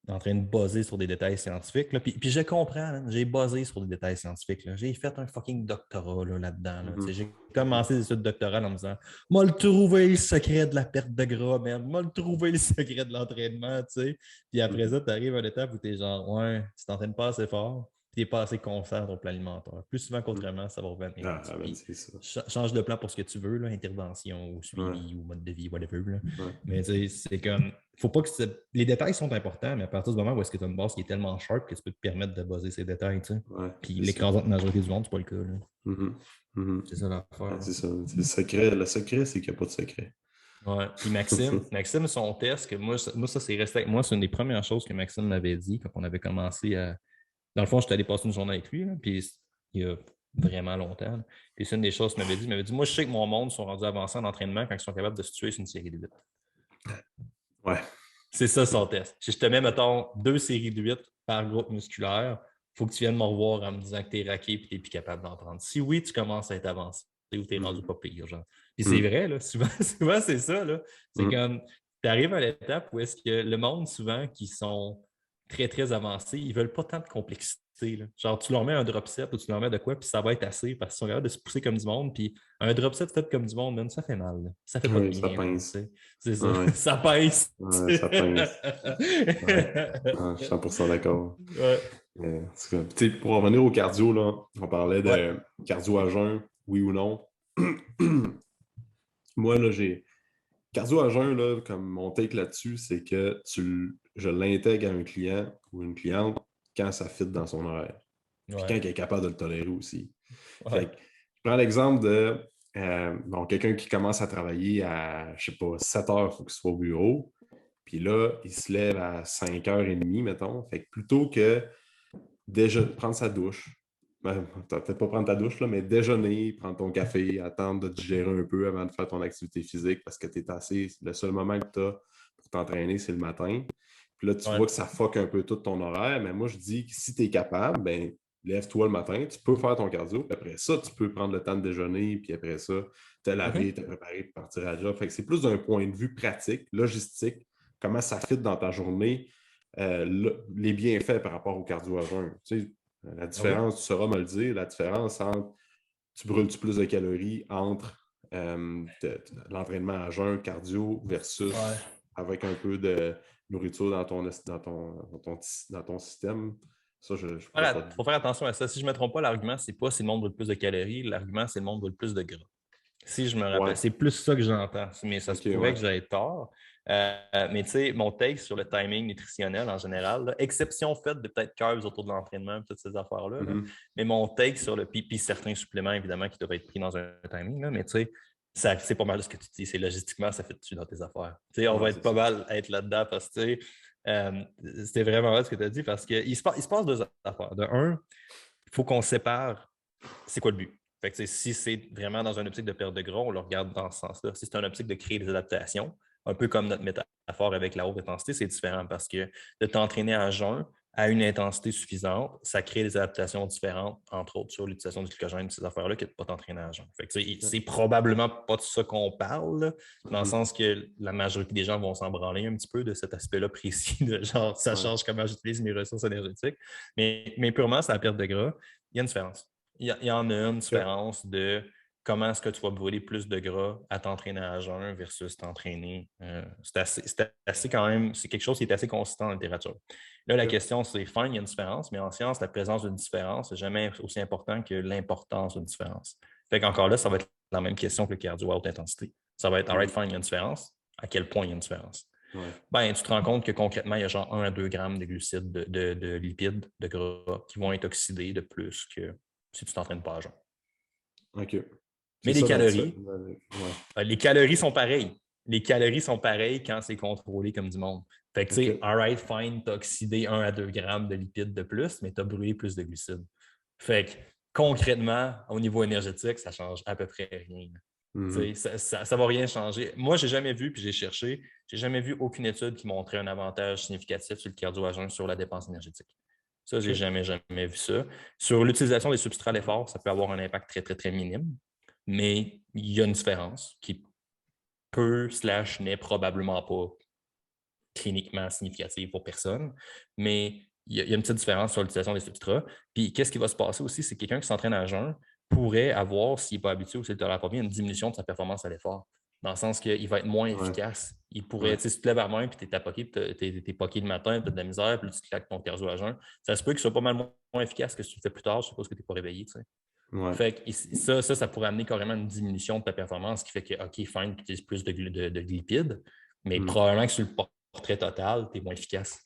en train de buzzer sur des détails scientifiques. Là. Puis je comprends, hein, j'ai buzzé sur des détails scientifiques. Là. J'ai fait un fucking doctorat là-dedans. Là. J'ai commencé des études doctorales en me disant moi, le trouver le secret de la perte de gras, merde. Moi, le trouver le secret de l'entraînement. T'sais. Puis après ça, tu arrives à une étape où tu es genre ouais, tu t'entraînes pas assez fort. Tu n'es pas assez conscient de ton plan alimentaire. Plus souvent qu'autrement, ça va revenir. Ah, ben, c'est ça. Change de plan pour ce que tu veux, là, intervention ou suivi ou mode de vie, whatever. Là. Ouais. Mais c'est comme. Faut pas que les détails sont importants, mais à partir du moment où est-ce que tu as une base qui est tellement sharp que tu peux te permettre de baser ces détails. Ouais, puis l'écrasante majorité du monde, c'est pas le cas. Là. C'est ça l'affaire. Ouais, c'est ça. Le secret, c'est qu'il n'y a pas de secret. Ouais. Puis Maxime, son test, que moi, ça c'est resté avec moi, c'est une des premières choses que Maxime m'avait dit quand on avait commencé à. Dans le fond, j'étais allé passer une journée avec lui, là, puis il y a vraiment longtemps. Là. Puis c'est une des choses qu'il m'avait dit. Il m'avait dit moi, je sais que mon monde sont rendus avancés en entraînement quand ils sont capables de se tuer sur une série de 8. Ouais. C'est ça son test. Si je te mets, mettons, 2 séries de 8 par groupe musculaire, il faut que tu viennes me revoir en me disant que tu es raqué et que tu n'es plus capable d'en prendre. Si oui, tu commences à être avancé ou tu es rendu pas pire. Genre. Puis c'est vrai, là, souvent c'est ça. Là. C'est comme tu arrives à l'étape où est-ce que le monde, souvent, qui sont très, très avancés, ils ne veulent pas tant de complexité. Là. Genre, tu leur mets un drop set ou tu leur mets de quoi, puis ça va être assez parce qu'ils sont capables de se pousser comme du monde. Puis un drop set fait comme du monde, même, ça fait mal. Là. Ça fait pas de bien. Ça pince. C'est ça. Ouais. Ça pince. Ouais, ça pince. Ouais. Je suis 100% d'accord. Ouais. Pour revenir au cardio, là, on parlait de cardio à jeun, oui ou non. Moi, là, j'ai. Cardio à jeun, là, comme mon take là-dessus, c'est que je l'intègre à un client ou une cliente quand ça fit dans son horaire. Puis quand il est capable de le tolérer aussi. Fait que, je prends l'exemple de quelqu'un qui commence à travailler à, je sais pas, 7 heures, il faut qu'il soit au bureau. Puis là, il se lève à 5h30, mettons. Fait que plutôt que prendre sa douche, peut-être pas prendre ta douche, là, mais déjeuner, prendre ton café, attendre de digérer un peu avant de faire ton activité physique parce que tu es assez. Le seul moment que tu as pour t'entraîner, c'est le matin. Puis là, tu vois que ça fuck un peu tout ton horaire. Mais moi, je dis que si tu es capable, ben lève-toi le matin, tu peux faire ton cardio. Puis après ça, tu peux prendre le temps de déjeuner. Puis après ça, te laver, te préparer pour partir à la job. Fait que c'est plus d'un point de vue pratique, logistique, comment ça fit dans ta journée, les bienfaits par rapport au cardio à jeun. Tu sais, la différence, tu sauras me le dire, la différence entre tu brûles-tu plus de calories entre l'entraînement à jeun cardio versus avec un peu de nourriture dans ton système. Ça, il faut faire attention à ça. Si je ne me trompe pas, l'argument, c'est pas si le monde brûle plus de calories, l'argument, c'est le monde brûle plus de gras. Si je me rappelle, c'est plus ça que j'entends, mais ça se pourrait que j'aie tort. Mais tu sais, mon take sur le timing nutritionnel en général, là, exception faite de peut-être carbs autour de l'entraînement, toutes ces affaires-là, là, mais mon take sur le puis certains suppléments, évidemment, qui doivent être pris dans un timing, là, mais tu sais, c'est pas mal de ce que tu dis. C'est logistiquement, ça fait dessus dans tes affaires. Tu sais, on va être pas mal à être là-dedans parce que c'était vraiment vrai ce que tu as dit parce qu'il se passe 2 affaires. De un, il faut qu'on sépare c'est quoi le but. Fait que, si c'est vraiment dans une optique de perte de gras, on le regarde dans ce sens-là. Si c'est une optique de créer des adaptations, un peu comme notre métaphore avec la haute intensité, c'est différent parce que de t'entraîner à jeun à une intensité suffisante, ça crée des adaptations différentes, entre autres sur l'utilisation du glycogène, ces affaires-là, que de ne pas t'entraîner à jeun. Fait que, c'est probablement pas de ça qu'on parle, là, dans le sens que la majorité des gens vont s'en branler un petit peu de cet aspect-là précis, de genre, ça change comment j'utilise mes ressources énergétiques. Mais purement, c'est la perte de gras. Il y a une différence. Il y en a une différence de comment est-ce que tu vas brûler plus de gras à t'entraîner à jeun versus t'entraîner. C'est assez quand même, c'est quelque chose qui est assez consistant en littérature. Là, la question, c'est fine, il y a une différence, mais en science, la présence d'une différence n'est jamais aussi important que l'importance d'une différence. Fait qu'encore là, ça va être la même question que le cardio à haute intensité. Ça va être, all right, fine, il y a une différence. À quel point il y a une différence? Ouais. Ben, tu te rends compte que concrètement, il y a genre 1 à 2 grammes de glucides, de lipides, de gras qui vont être oxydés de plus que si tu t'entraînes pas à jeun. OK. Mais C'est ça, les calories sont pareilles. Les calories sont pareilles quand c'est contrôlé comme du monde. Fait que, tu sais, all right, fine, tu as oxydé 1 à 2 grammes de lipides de plus, mais tu as brûlé plus de glucides. Fait que, concrètement, au niveau énergétique, ça change à peu près rien. Ça ne va rien changer. Moi, j'ai jamais vu, puis j'ai cherché, j'ai jamais vu aucune étude qui montrait un avantage significatif sur le cardio à jeun sur la dépense énergétique. Ça, j'ai jamais vu ça. Sur l'utilisation des substrats à l'effort, ça peut avoir un impact très, très, très minime, mais il y a une différence qui peut / n'est probablement pas cliniquement significative pour personne, mais il y a une petite différence sur l'utilisation des substrats. Puis, qu'est-ce qui va se passer aussi, c'est que quelqu'un qui s'entraîne à jeun pourrait avoir, s'il n'est pas habitué ou s'il ne tolère pas bien, une diminution de sa performance à l'effort. Dans le sens qu'il va être moins efficace. Il pourrait, tu sais, si tu te lèves à main, puis tu es tapoqué, puis tu es poqué le matin, tu as de la misère, puis tu claques ton cardio à jeun, ça se peut qu'il soit pas mal moins efficace que si tu le fais plus tard, je suppose que tu n'es pas réveillé. Tu sais. Fait que ça pourrait amener carrément une diminution de ta performance qui fait que, OK, fine, tu utilises plus de lipides, mais probablement que sur le portrait total, tu es moins efficace.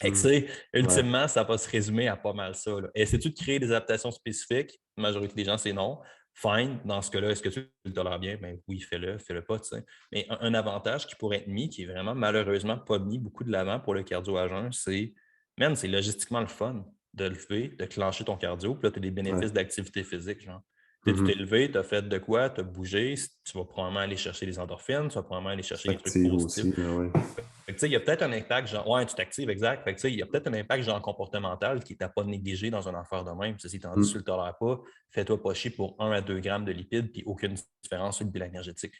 Et tu sais, ultimement, ça va se résumer à pas mal ça. Essaies-tu de créer des adaptations spécifiques? La majorité des gens, c'est non. Fine, dans ce cas-là, est-ce que tu le tolères bien? Ben oui, fais-le pas, tu sais. Mais un avantage qui pourrait être mis, qui est vraiment malheureusement pas mis beaucoup de l'avant pour le cardio à jeun, c'est logistiquement le fun de lever, de clencher ton cardio, puis là, tu as des bénéfices d'activité physique, genre. Tu t'es levé, tu as fait de quoi, tu as bougé, tu vas probablement aller chercher des endorphines, tu vas probablement aller chercher des trucs positifs. Aussi, il y a peut-être un impact, genre, ouais, tu t'actives, exact. Fait que, il y a peut-être un impact genre comportemental qui n'est pas négligé dans une affaire de même. Ceci étant dit, si tu ne le tolères pas, fais-toi pas chier pour 1 à 2 grammes de lipides puis aucune différence sur le bilan énergétique.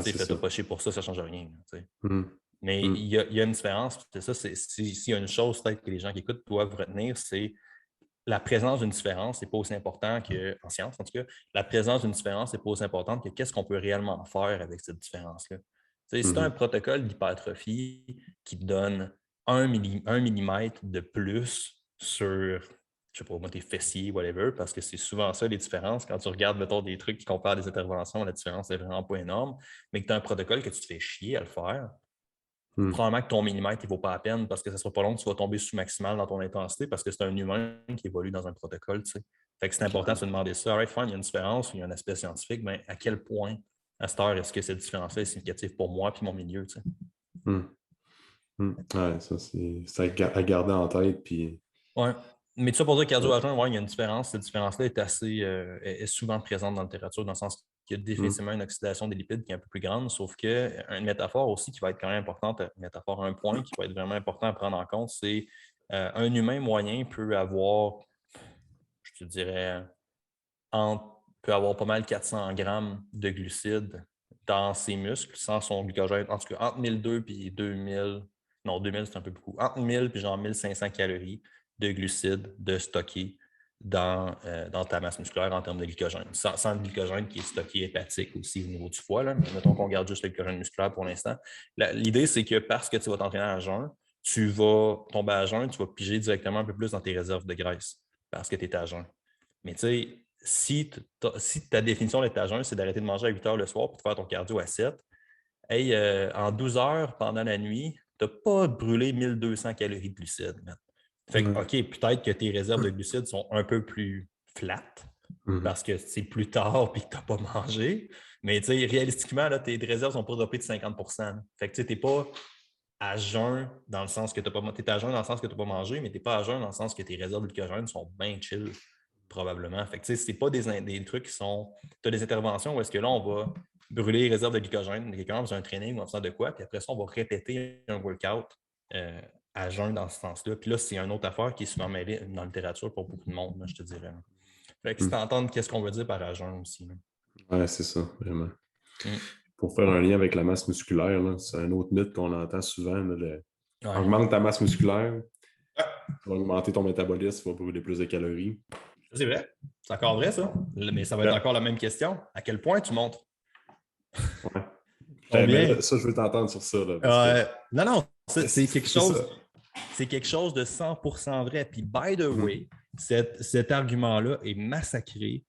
Fais-toi pas chier pour ça, ça ne change rien. Mais il y a une différence. C'est ça, s'il y a une chose peut-être que les gens qui écoutent doivent retenir, c'est la présence d'une différence n'est pas aussi important qu'en science, en tout cas, la présence d'une différence n'est pas aussi importante que qu'est-ce qu'on peut réellement faire avec cette différence-là. Si tu as un protocole d'hypertrophie qui te donne 1 millimètre de plus sur, je ne sais pas, moi, tes fessiers, whatever, parce que c'est souvent ça les différences. Quand tu regardes, mettons, des trucs qui comparent des interventions, la différence n'est vraiment pas énorme, mais que tu as un protocole que tu te fais chier à le faire, probablement que ton millimètre ne vaut pas la peine parce que ça ne sera pas long que tu vas tomber sous-maximal dans ton intensité parce que c'est un humain qui évolue dans un protocole. Tu sais. Fait que c'est important de se demander ça. All right, fine, il y a une différence, il y a un aspect scientifique, mais à quel point, à cette heure, est-ce que cette différence-là est significative pour moi et mon milieu? Tu sais. Ouais, ça, c'est à garder en tête. Puis... Ouais. Mais tout ça pour dire que cardio à jeun, il y a une différence. Cette différence-là est souvent présente dans la littérature, dans le sens qu'il y a définitivement une oxydation des lipides qui est un peu plus grande, sauf qu'une métaphore aussi qui va être quand même importante, un point qui va être vraiment important à prendre en compte, c'est un humain moyen peut avoir, je te dirais, peut avoir pas mal 400 grammes de glucides dans ses muscles, sans son glycogène, en tout cas entre 1200 et 2000, non 2000 c'est un peu beaucoup, entre 1000 et genre 1500 calories de glucides de stocker dans ta masse musculaire en termes de glycogène. Sans le glycogène qui est stocké hépatique aussi au niveau du foie, là. Mais mettons qu'on garde juste le glycogène musculaire pour l'instant. L'idée, c'est que parce que tu vas t'entraîner à jeun, tu vas tomber à jeun, tu vas piger directement un peu plus dans tes réserves de graisse parce que tu es à jeun. Mais tu sais, si ta définition d'être à jeun, c'est d'arrêter de manger à 8 heures le soir pour faire ton cardio à 7, en 12 heures pendant la nuit, tu n'as pas brûlé 1200 calories de glucides. Fait que, OK, peut-être que tes réserves de glucides sont un peu plus flattes parce que c'est plus tard et que tu n'as pas mangé. Mais réalistiquement, là, tes réserves sont pas droppées de 50 %. Fait que tu n'es pas à jeun dans le sens que tu n'as pas t'es à jeun dans le sens que tu n'as pas mangé, mais tu n'es pas à jeun dans le sens que tes réserves de glycogène sont bien chill, probablement. Fait que c'est pas des trucs qui sont. Tu as des interventions où est-ce que là, on va brûler les réserves de glycogène, quelqu'un dans un training ou en faisant de quoi, puis après ça, on va répéter un workout à jeun dans ce sens-là. Puis là, c'est une autre affaire qui est souvent mêlée dans la littérature pour beaucoup de monde, là, je te dirais. Fait que c'est d'entendre qu'est-ce qu'on veut dire par à jeun aussi. Là. Ouais, c'est ça, vraiment. Pour faire un lien avec la masse musculaire, là, c'est un autre mythe qu'on entend souvent. Là, augmente ta masse musculaire, tu vas augmenter ton métabolisme, tu vas brûler plus de calories. C'est vrai. C'est encore vrai, ça. Mais ça va être encore la même question. À quel point tu montes? Ouais. Mais là, ça, je veux t'entendre sur ça. Là, non, c'est quelque chose. C'est quelque chose de 100% vrai. Puis, by the way, cet argument-là est massacré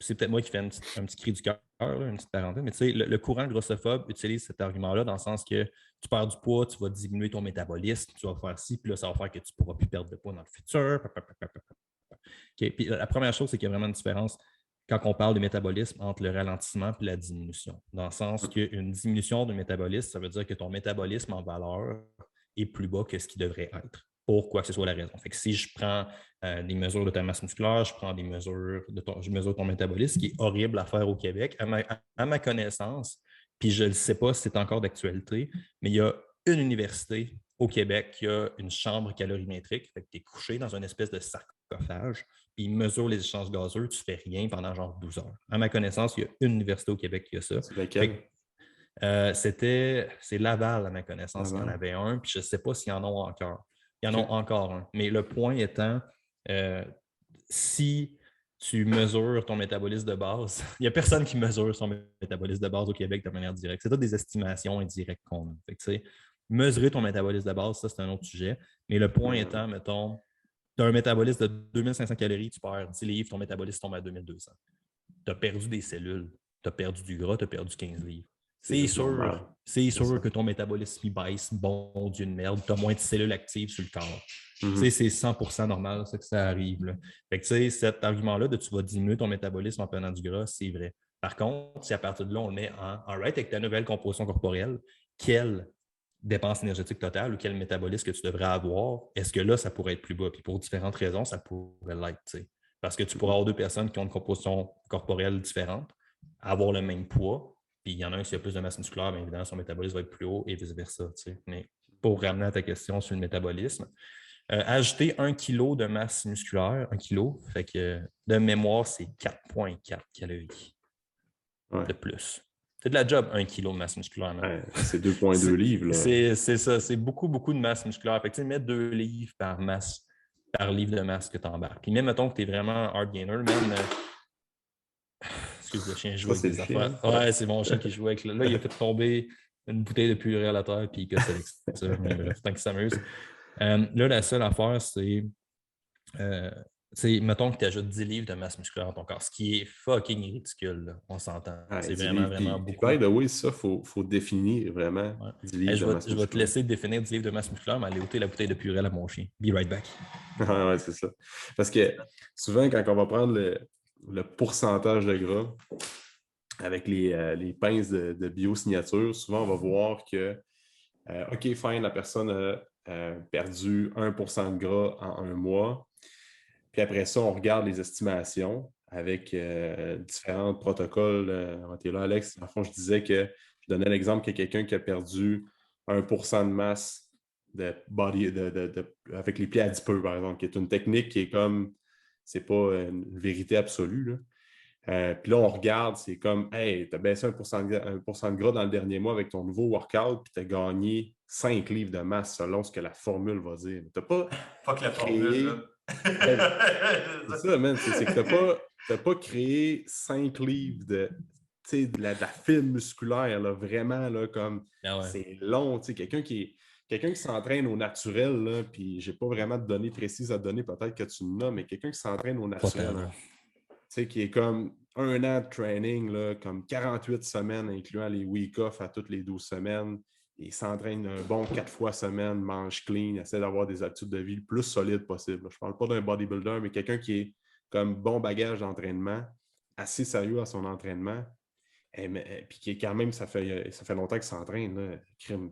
c'est peut-être moi qui fais un petit cri du cœur, une petite parenthèse, mais tu sais, le courant grossophobe utilise cet argument-là dans le sens que tu perds du poids, tu vas diminuer ton métabolisme, tu vas faire ci, puis là, ça va faire que tu ne pourras plus perdre de poids dans le futur. Okay. Puis la première chose, c'est qu'il y a vraiment une différence quand on parle de métabolisme entre le ralentissement et la diminution. Dans le sens qu'une diminution de métabolisme, ça veut dire que ton métabolisme en valeur est plus bas que ce qui devrait être, pour quoi que ce soit la raison. Fait que si je prends des mesures de ta masse musculaire, je prends des mesures je mesure ton métabolisme, ce qui est horrible à faire au Québec, à ma connaissance, puis je ne sais pas si c'est encore d'actualité, mais il y a une université au Québec qui a une chambre calorimétrique, fait que tu es couché dans une espèce de sarcophage, puis il mesure les échanges gazeux, tu ne fais rien pendant genre 12 heures. À ma connaissance, il y a une université au Québec qui a ça. C'est laquelle? C'est Laval, à ma connaissance, il y en avait un, puis je ne sais pas s'il y en a encore. Il y en a encore un. Mais le point étant, si tu mesures ton métabolisme de base, il n'y a personne qui mesure son métabolisme de base au Québec de manière directe. C'est toutes des estimations indirectes qu'on a. Fait que, mesurer ton métabolisme de base, ça, c'est un autre sujet. Mais le point étant, mettons, tu as un métabolisme de 2500 calories, tu perds 10 livres, ton métabolisme tombe à 2200. Tu as perdu des cellules, tu as perdu du gras, tu as perdu 15 livres. C'est sûr que ton métabolisme baisse, bon Dieu de merde, tu as moins de cellules actives sur le corps. C'est 100% normal ça, que ça arrive. Là. Fait que cet argument-là de tu vas diminuer ton métabolisme en prenant du gras, c'est vrai. Par contre, si à partir de là, on le met en right avec ta nouvelle composition corporelle, quelle dépense énergétique totale ou quel métabolisme que tu devrais avoir, est-ce que là, ça pourrait être plus bas? Puis pour différentes raisons, ça pourrait l'être. Parce que tu pourrais avoir deux personnes qui ont une composition corporelle différente, avoir le même poids, puis il y en a un qui a plus de masse musculaire, bien évidemment, son métabolisme va être plus haut et vice-versa. Mais pour ramener à ta question sur le métabolisme, ajouter 1 kg de masse musculaire, 1 kg, fait que de mémoire, c'est 4,4 calories de plus. C'est de la job, 1 kg de masse musculaire. Ouais, c'est 2,2 livres. Là. C'est ça, c'est beaucoup, beaucoup de masse musculaire. Fait que, mets 2 livres par livre de masse que tu embarques. Puis même, mettons que tu es vraiment hard gainer, même. Excuse le chien, je joue avec des affaires. Ouais, c'est mon chien qui joue avec. Là, il a fait tomber une bouteille de purée à la terre, puis il casse avec ça. Mais bref, tant qu'il s'amuse. Là, la seule affaire, c'est. Mettons que tu ajoutes 10 livres de masse musculaire dans ton corps, ce qui est fucking ridicule, là. On s'entend. C'est vraiment, vraiment beaucoup. By the way, ça, il faut définir vraiment 10 livres de masse musculaire. Je vais te laisser définir 10 livres de masse musculaire, mais aller ôter la bouteille de purée à mon chien. Be right back. Ouais, c'est ça. Parce que souvent, quand on va prendre le pourcentage de gras avec les pinces de biosignature, souvent, on va voir que, OK, fine, la personne a perdu 1% de gras en un mois. Puis après ça, on regarde les estimations avec différents protocoles. Tu es là, Alex. En fond, je disais que je donnais l'exemple qu'il y a quelqu'un qui a perdu 1% de masse de body avec les pieds adipeux, par exemple, qui est une technique qui est comme, c'est pas une vérité absolue. Là. Puis là, on regarde, c'est comme, hey, tu as baissé 1% de gras dans le dernier mois avec ton nouveau workout, puis tu as gagné 5 livres de masse selon ce que la formule va dire. Tu n'as pas. Fuck la formule. C'est ça, man. C'est que tu n'as pas créé 5 livres de la fibre musculaire, là, vraiment, là, comme c'est long. Quelqu'un qui s'entraîne au naturel, puis j'ai pas vraiment de données précises à te donner, peut-être que tu en as, mais quelqu'un qui s'entraîne au naturel, qui est comme 1 an de training, là, comme 48 semaines, incluant les week-off à toutes les 12 semaines. Il s'entraîne un bon 4 fois semaine, mange clean, essaie d'avoir des habitudes de vie le plus solides possible. Je ne parle pas d'un bodybuilder, mais quelqu'un qui est comme bon bagage d'entraînement, assez sérieux à son entraînement, puis qui est quand même, ça fait longtemps qu'il s'entraîne.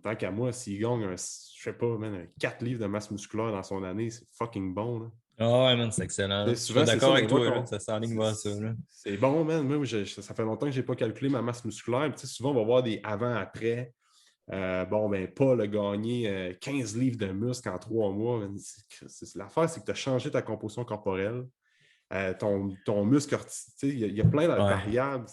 Tant qu'à moi, s'il gagne, je sais pas, man, 4 livres de masse musculaire dans son année, c'est fucking bon. Là. Oh, ouais, man, c'est excellent. Je suis d'accord avec toi, ça s'enligne moi ça. C'est bon, man. Moi, ça fait longtemps que je n'ai pas calculé ma masse musculaire. Souvent, on va voir des avant-après. Paul a gagné 15 livres de muscle en 3 mois. L'affaire, c'est que tu as changé ta composition corporelle. Ton muscle, il y a plein de variables.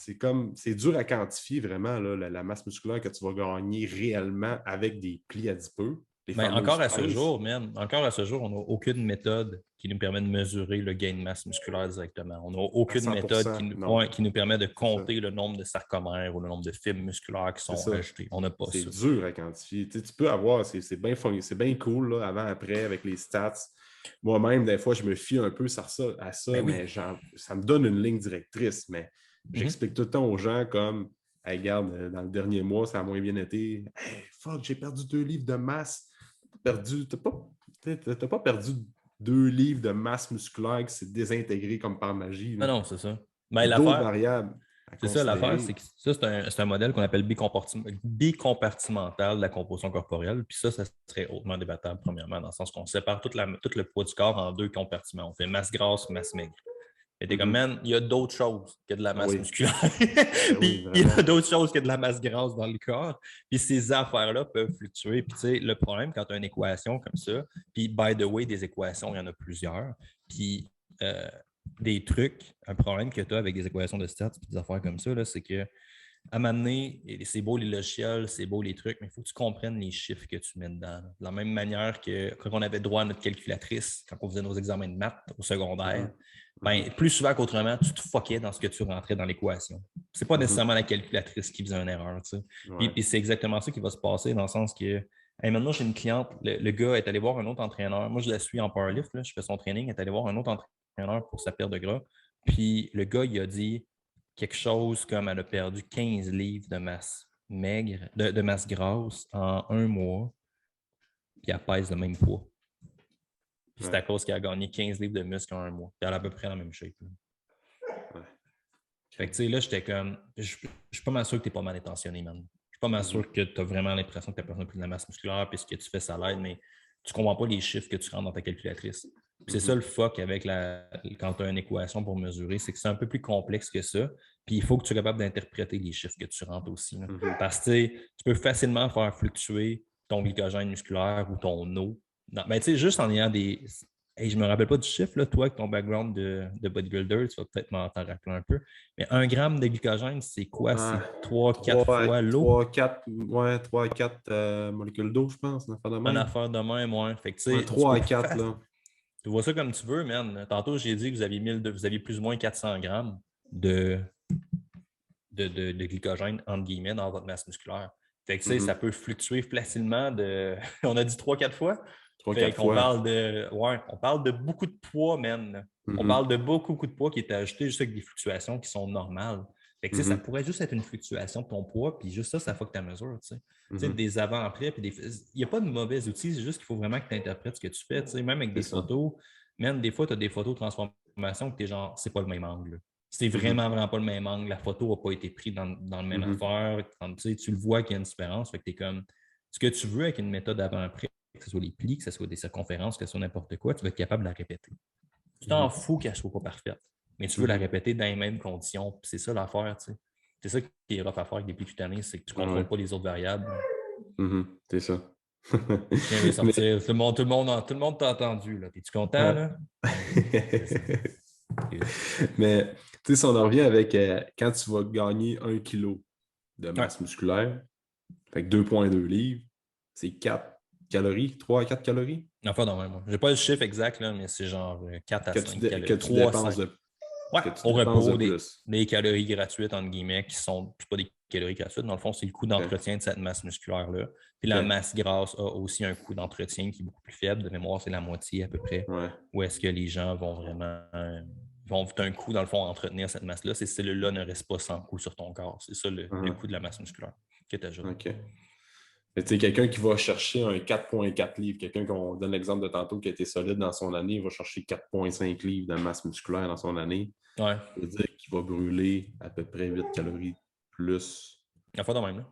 C'est dur à quantifier vraiment là, la masse musculaire que tu vas gagner réellement avec des plis adipeux. Encore à ce jour, on n'a aucune méthode qui nous permet de mesurer le gain de masse musculaire directement. On n'a aucune méthode qui nous permet de compter le nombre de sarcomères ou le nombre de fibres musculaires qui sont ajoutées. On n'a pas ça. C'est dur à quantifier. Tu peux avoir, c'est bien cool, là, avant-après, avec les stats. moi-même, des fois, je me fie un peu à ça, Ben oui. mais ça me donne une ligne directrice. Mais j'explique tout le temps aux gens comme hey, regarde, dans le dernier mois, ça a moins bien été. Hey, fuck, j'ai perdu 2 livres de masse. T'as pas perdu 2 livres de masse musculaire qui s'est désintégré comme par magie. Ah Là. non, c'est ça. Il y Ben, a d'autres l'affaire, variables à c'est ça, l'affaire, considérer. c'est que ça, c'est un modèle qu'on appelle bicompartimental de la composition corporelle. Puis ça serait hautement débattable, premièrement, dans le sens qu'on sépare tout le poids du corps en 2 compartiments. On fait masse grasse, masse maigre. Et t'es comme, man, il y a d'autres choses que de la Ah masse oui, musculaire. ben oui, Puis il y vraiment. a d'autres choses que de la masse grasse dans le corps. Puis ces affaires-là peuvent fluctuer. Puis tu sais, le problème quand tu as une équation comme ça, puis by the way, des équations, il y en a plusieurs. Puis des trucs, un problème que tu as avec des équations de stats et des affaires comme ça, c'est que à m'amener, c'est beau les logiciels, c'est beau les trucs, mais il faut que tu comprennes les chiffres que tu mets dedans. De la même manière que quand on avait droit à notre calculatrice, quand on faisait nos examens de maths au secondaire, ben, plus souvent qu'autrement, tu te foquais dans ce que tu rentrais dans l'équation. Ce n'est pas nécessairement la calculatrice qui faisait une erreur. Tu sais. Ouais. Puis c'est exactement ça qui va se passer dans le sens que hey, maintenant, j'ai une cliente, le gars est allé voir un autre entraîneur. Moi, je la suis en powerlift, là, je fais son training, il est allé voir un autre entraîneur pour sa perte de gras. Puis le gars, il a dit quelque chose comme elle a perdu 15 livres de masse maigre, de masse grasse en un mois, puis elle pèse le même poids. Puis c'est à cause qu'elle a gagné 15 livres de muscle en un mois. Puis elle a à peu près la même shape. Ouais. Fait que tu sais, là, j'étais comme. Je suis pas mal sûr que tu es pas mal intentionné, man. Je suis pas mal sûr que tu as vraiment l'impression que ta personne a pris de la masse musculaire, puis ce que tu fais, ça l'aide, mais tu comprends pas les chiffres que tu rentres dans ta calculatrice. C'est ça le fuck avec quand tu as une équation pour mesurer, c'est que c'est un peu plus complexe que ça. Puis il faut que tu sois capable d'interpréter les chiffres que tu rentres aussi. Parce que tu peux facilement faire fluctuer ton glycogène musculaire ou ton eau. Ben, juste en ayant des. Hey, je ne me rappelle pas du chiffre, là, toi, avec ton background de bodybuilder, tu vas peut-être m'en rappeler un peu. Mais 1 gramme de glycogène, c'est quoi? C'est 3-4 fois l'eau? 3 à 4 molécules d'eau, je pense, une affaire de Une même. affaire de même, ouais. Fait que, tu Ouais, sais, 3 à 4, là. tu vois ça comme tu veux, man. Tantôt, j'ai dit que vous aviez plus ou moins 400 grammes de glycogène, entre guillemets, dans votre masse musculaire. Fait que, tu sais, ça peut fluctuer facilement de. On a dit 3-4 fois. 3 Fait 4 qu'on fois. parle de. Ouais, on parle de beaucoup de poids, man. On parle de beaucoup de poids qui est ajouté juste avec des fluctuations qui sont normales. Fait que, ça pourrait juste être une fluctuation de ton poids, puis juste ça fuck ta mesure. Tu sais, des avant-après, puis il n'y a pas de mauvais outils, c'est juste qu'il faut vraiment que tu interprètes ce que tu fais. Tu sais, même avec des photos, même des fois, tu as des photos de transformation que tu es genre, c'est pas le même angle. C'est vraiment, vraiment pas le même angle. La photo n'a pas été prise dans le même affaire. Tu le vois qu'il y a une différence. Fait que tu es comme, ce que tu veux avec une méthode avant-après, que ce soit les plis, que ce soit des circonférences, que ce soit n'importe quoi, tu vas être capable de la répéter. Tu t'en fous qu'elle ne soit pas parfaite, mais tu veux la répéter dans les mêmes conditions. C'est ça l'affaire. Tu sais. C'est ça qui est rough à faire avec des plis cutanés, c'est que tu ne contrôles pas les autres variables. C'est ça. Tiens, je vais sortir. Tout le monde t'a entendu. Es-tu content? Là? Mais tu sais, si on en revient avec quand tu vas gagner 1 kilo de masse musculaire, fait que 2,2 livres, c'est 4 calories, 3 à 4 calories. Enfin, non, moi. Je n'ai pas le chiffre exact, là, mais c'est genre 4 à 5 calories. Que tu dépenses de, ouais, que tu au dépenses repos, de plus. des calories gratuites, entre guillemets, qui sont pas des calories gratuites. Dans le fond, c'est le coût d'entretien de cette masse musculaire-là. Puis la masse grasse a aussi un coût d'entretien qui est beaucoup plus faible. De mémoire, c'est la moitié à peu près. Ouais. Où est-ce que les gens vont vraiment un coût, dans le fond, à entretenir cette masse-là. Ces cellules-là ne restent pas sans coût sur ton corps. C'est ça le coût de la masse musculaire que tu ajoutes. OK. Quelqu'un qui va chercher un 4,4 livres, quelqu'un qu'on donne l'exemple de tantôt qui a été solide dans son année, il va chercher 4,5 livres de masse musculaire dans son année. Ouais. Ça veut dire qu'il va brûler à peu près 8 calories plus. La fois de même, là.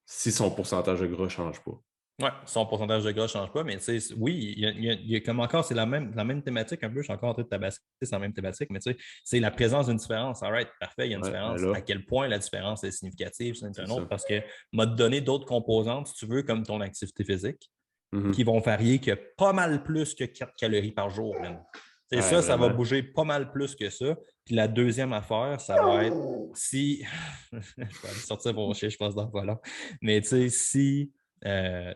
Si son pourcentage de gras ne change pas. Oui, son pourcentage de gras ne change pas, mais oui, il y a comme encore, c'est la même thématique un peu. Je suis encore en train de tabasser, c'est la même thématique, mais c'est la présence d'une différence. All right, parfait, il y a une différence. À quel point la différence est significative, c'est un autre, parce que m'a donné d'autres composantes, si tu veux, comme ton activité physique, qui vont varier que pas mal plus que 4 calories par jour, même. Ça va bouger pas mal plus que ça. Puis la deuxième affaire, ça va être si. Je vais aller sortir mon chien, je pense, dans pas long. Mais tu sais, si.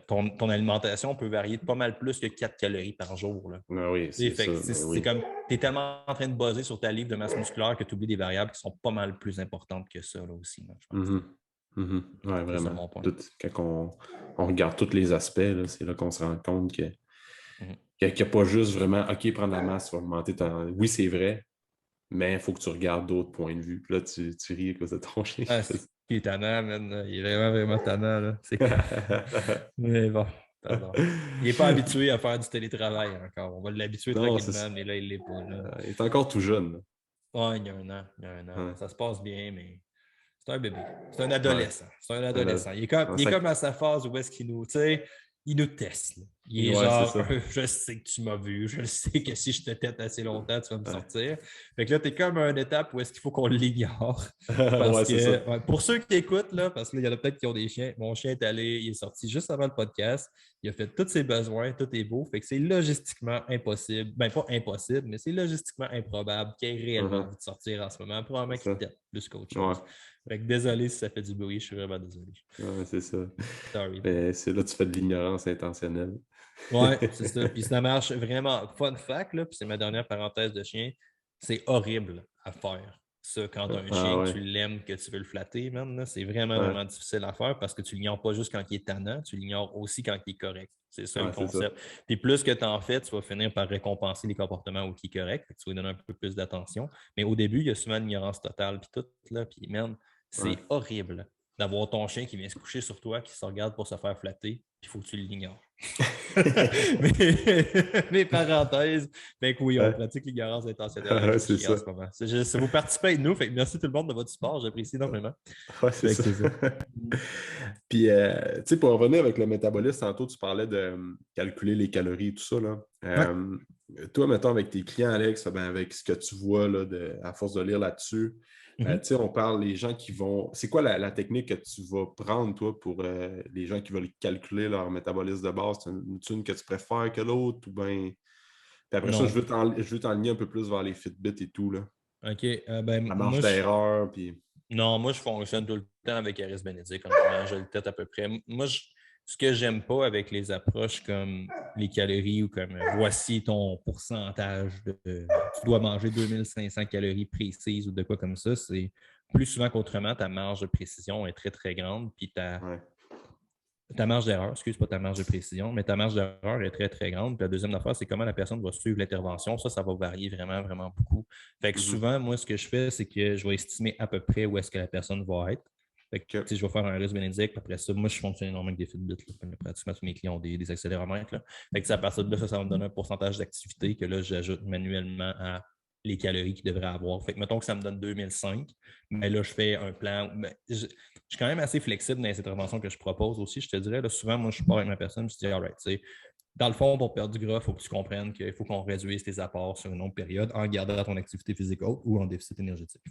Ton alimentation peut varier de pas mal plus que 4 calories par jour. Là. Oui, c'est ça. C'est comme, tu es tellement en train de baser sur ta livre de masse musculaire que tu oublies des variables qui sont pas mal plus importantes que ça là, aussi, là, je pense. Oui, vraiment. C'est mon point. Quand on regarde tous les aspects, là, c'est là qu'on se rend compte que Qu'il n'y a pas juste vraiment, OK, prendre la masse, tu vas augmenter ton... Oui, c'est vrai, mais il faut que tu regardes d'autres points de vue. Puis là, tu ris à cause de ton chien. Ah, c'est il est tannant, man. Là. Il est vraiment, vraiment tannant. Là. Mais bon, pardon. Il n'est pas habitué à faire du télétravail encore. On va l'habituer Non, tranquillement, mais là, il l'est pas. Là. il est encore tout jeune. Là. Ouais, il y a un an. Il y a un an. Ouais. Ça se passe bien, mais c'est un bébé. C'est un Ouais. adolescent. C'est un adolescent. Il est comme à sa phase où est-ce qu'il nous, tu sais, il nous teste. Là. Il est Ouais, c'est genre, ça. je sais que tu m'as vu, je sais que si je te tête assez longtemps, tu vas me sortir. Fait que là, tu es comme à une étape où est-ce qu'il faut qu'on l'ignore. Parce Ouais, c'est ça. que, pour ceux qui écoutent, là, parce qu'il y en a peut-être qui ont des chiens, mon chien est allé, il est sorti juste avant le podcast, il a fait tous ses besoins, tout est beau. Fait que c'est logistiquement impossible. Ben, pas impossible, mais c'est logistiquement improbable qu'il ait réellement envie de sortir en ce moment. Probablement qu'il tête plus qu'autre chose. Ouais. Fait que désolé si ça fait du bruit, je suis vraiment désolé. Ouais, c'est ça. Sorry. Mais c'est là que tu fais de l'ignorance intentionnelle. Ouais, c'est ça. Puis ça marche vraiment. Fun fact, là, puis c'est ma dernière parenthèse de chien, c'est horrible à faire. Ça, quand tu as un chien, que Ouais. tu l'aimes, que tu veux le flatter, man, là, c'est vraiment, Ouais. vraiment difficile à faire parce que tu l'ignores pas juste quand il est tannant, tu l'ignores aussi quand il est correct. C'est ça le Ouais, c'est ça. concept. Puis plus que tu en fais, tu vas finir par récompenser les comportements où il est correct. Fait que tu vas lui donner un peu plus d'attention. Mais au début, il y a souvent l'ignorance totale, puis tout, là, puis man, Ouais. c'est horrible d'avoir ton chien qui vient se coucher sur toi, qui se regarde pour se faire flatter, puis il faut que tu l'ignores. Mes parenthèses, ben oui, on pratique l'ignorance intentionnelle avec Ouais, les c'est chiens en ça. ce moment. Vous participez avec nous, fait que merci tout le monde de votre support, j'apprécie énormément. Ouais, c'est ça. Puis, tu sais, pour revenir avec le métabolisme, tantôt, tu parlais de calculer les calories et tout ça. Là. Ouais. Toi, mettons, avec tes clients, Alex, ben, avec ce que tu vois là, à force de lire là-dessus, tu sais, on parle les gens qui vont. C'est quoi la technique que tu vas prendre, toi, pour les gens qui veulent calculer leur métabolisme de base? C'est une que tu préfères que l'autre ou bien. Puis après ça, Non. je veux t'enligner un peu plus vers les Fitbit et tout. Là. OK. Ben, La marge moi, d'erreur, puis. non, moi, je fonctionne tout le temps avec Aris Benedict. Honnêtement, je le tête à peu près. Moi, ce que j'aime pas avec les approches comme les calories ou comme voici ton pourcentage tu dois manger 2500 calories précises ou de quoi comme ça, c'est plus souvent qu'autrement, ta marge de précision est très, très grande. Puis Ouais. ta marge d'erreur, excuse pas ta marge de précision, mais ta marge d'erreur est très, très grande. Puis la deuxième affaire, c'est comment la personne va suivre l'intervention. Ça va varier vraiment, vraiment beaucoup. Fait que souvent, moi, ce que je fais, c'est que je vais estimer à peu près où est-ce que la personne va être. Fait que, je vais faire un risque Benedict. Après ça, moi, je fonctionne énormément avec des Fitbit. Pratiquement tous mes clients ont des accéléromètres. Là. Fait que à partir de là, ça va me donner un pourcentage d'activité que là, j'ajoute manuellement à les calories qu'il devrait avoir. Fait que mettons que ça me donne 2005, mais là, je fais un plan. Je suis quand même assez flexible dans les interventions que je propose aussi. Je te dirais, là, souvent, moi, je pars avec ma personne, je dis, all right, dans le fond, pour perdre du gras, il faut que tu comprennes qu'il faut qu'on réduise tes apports sur une longue période en gardant ton activité physique haute ou en déficit énergétique.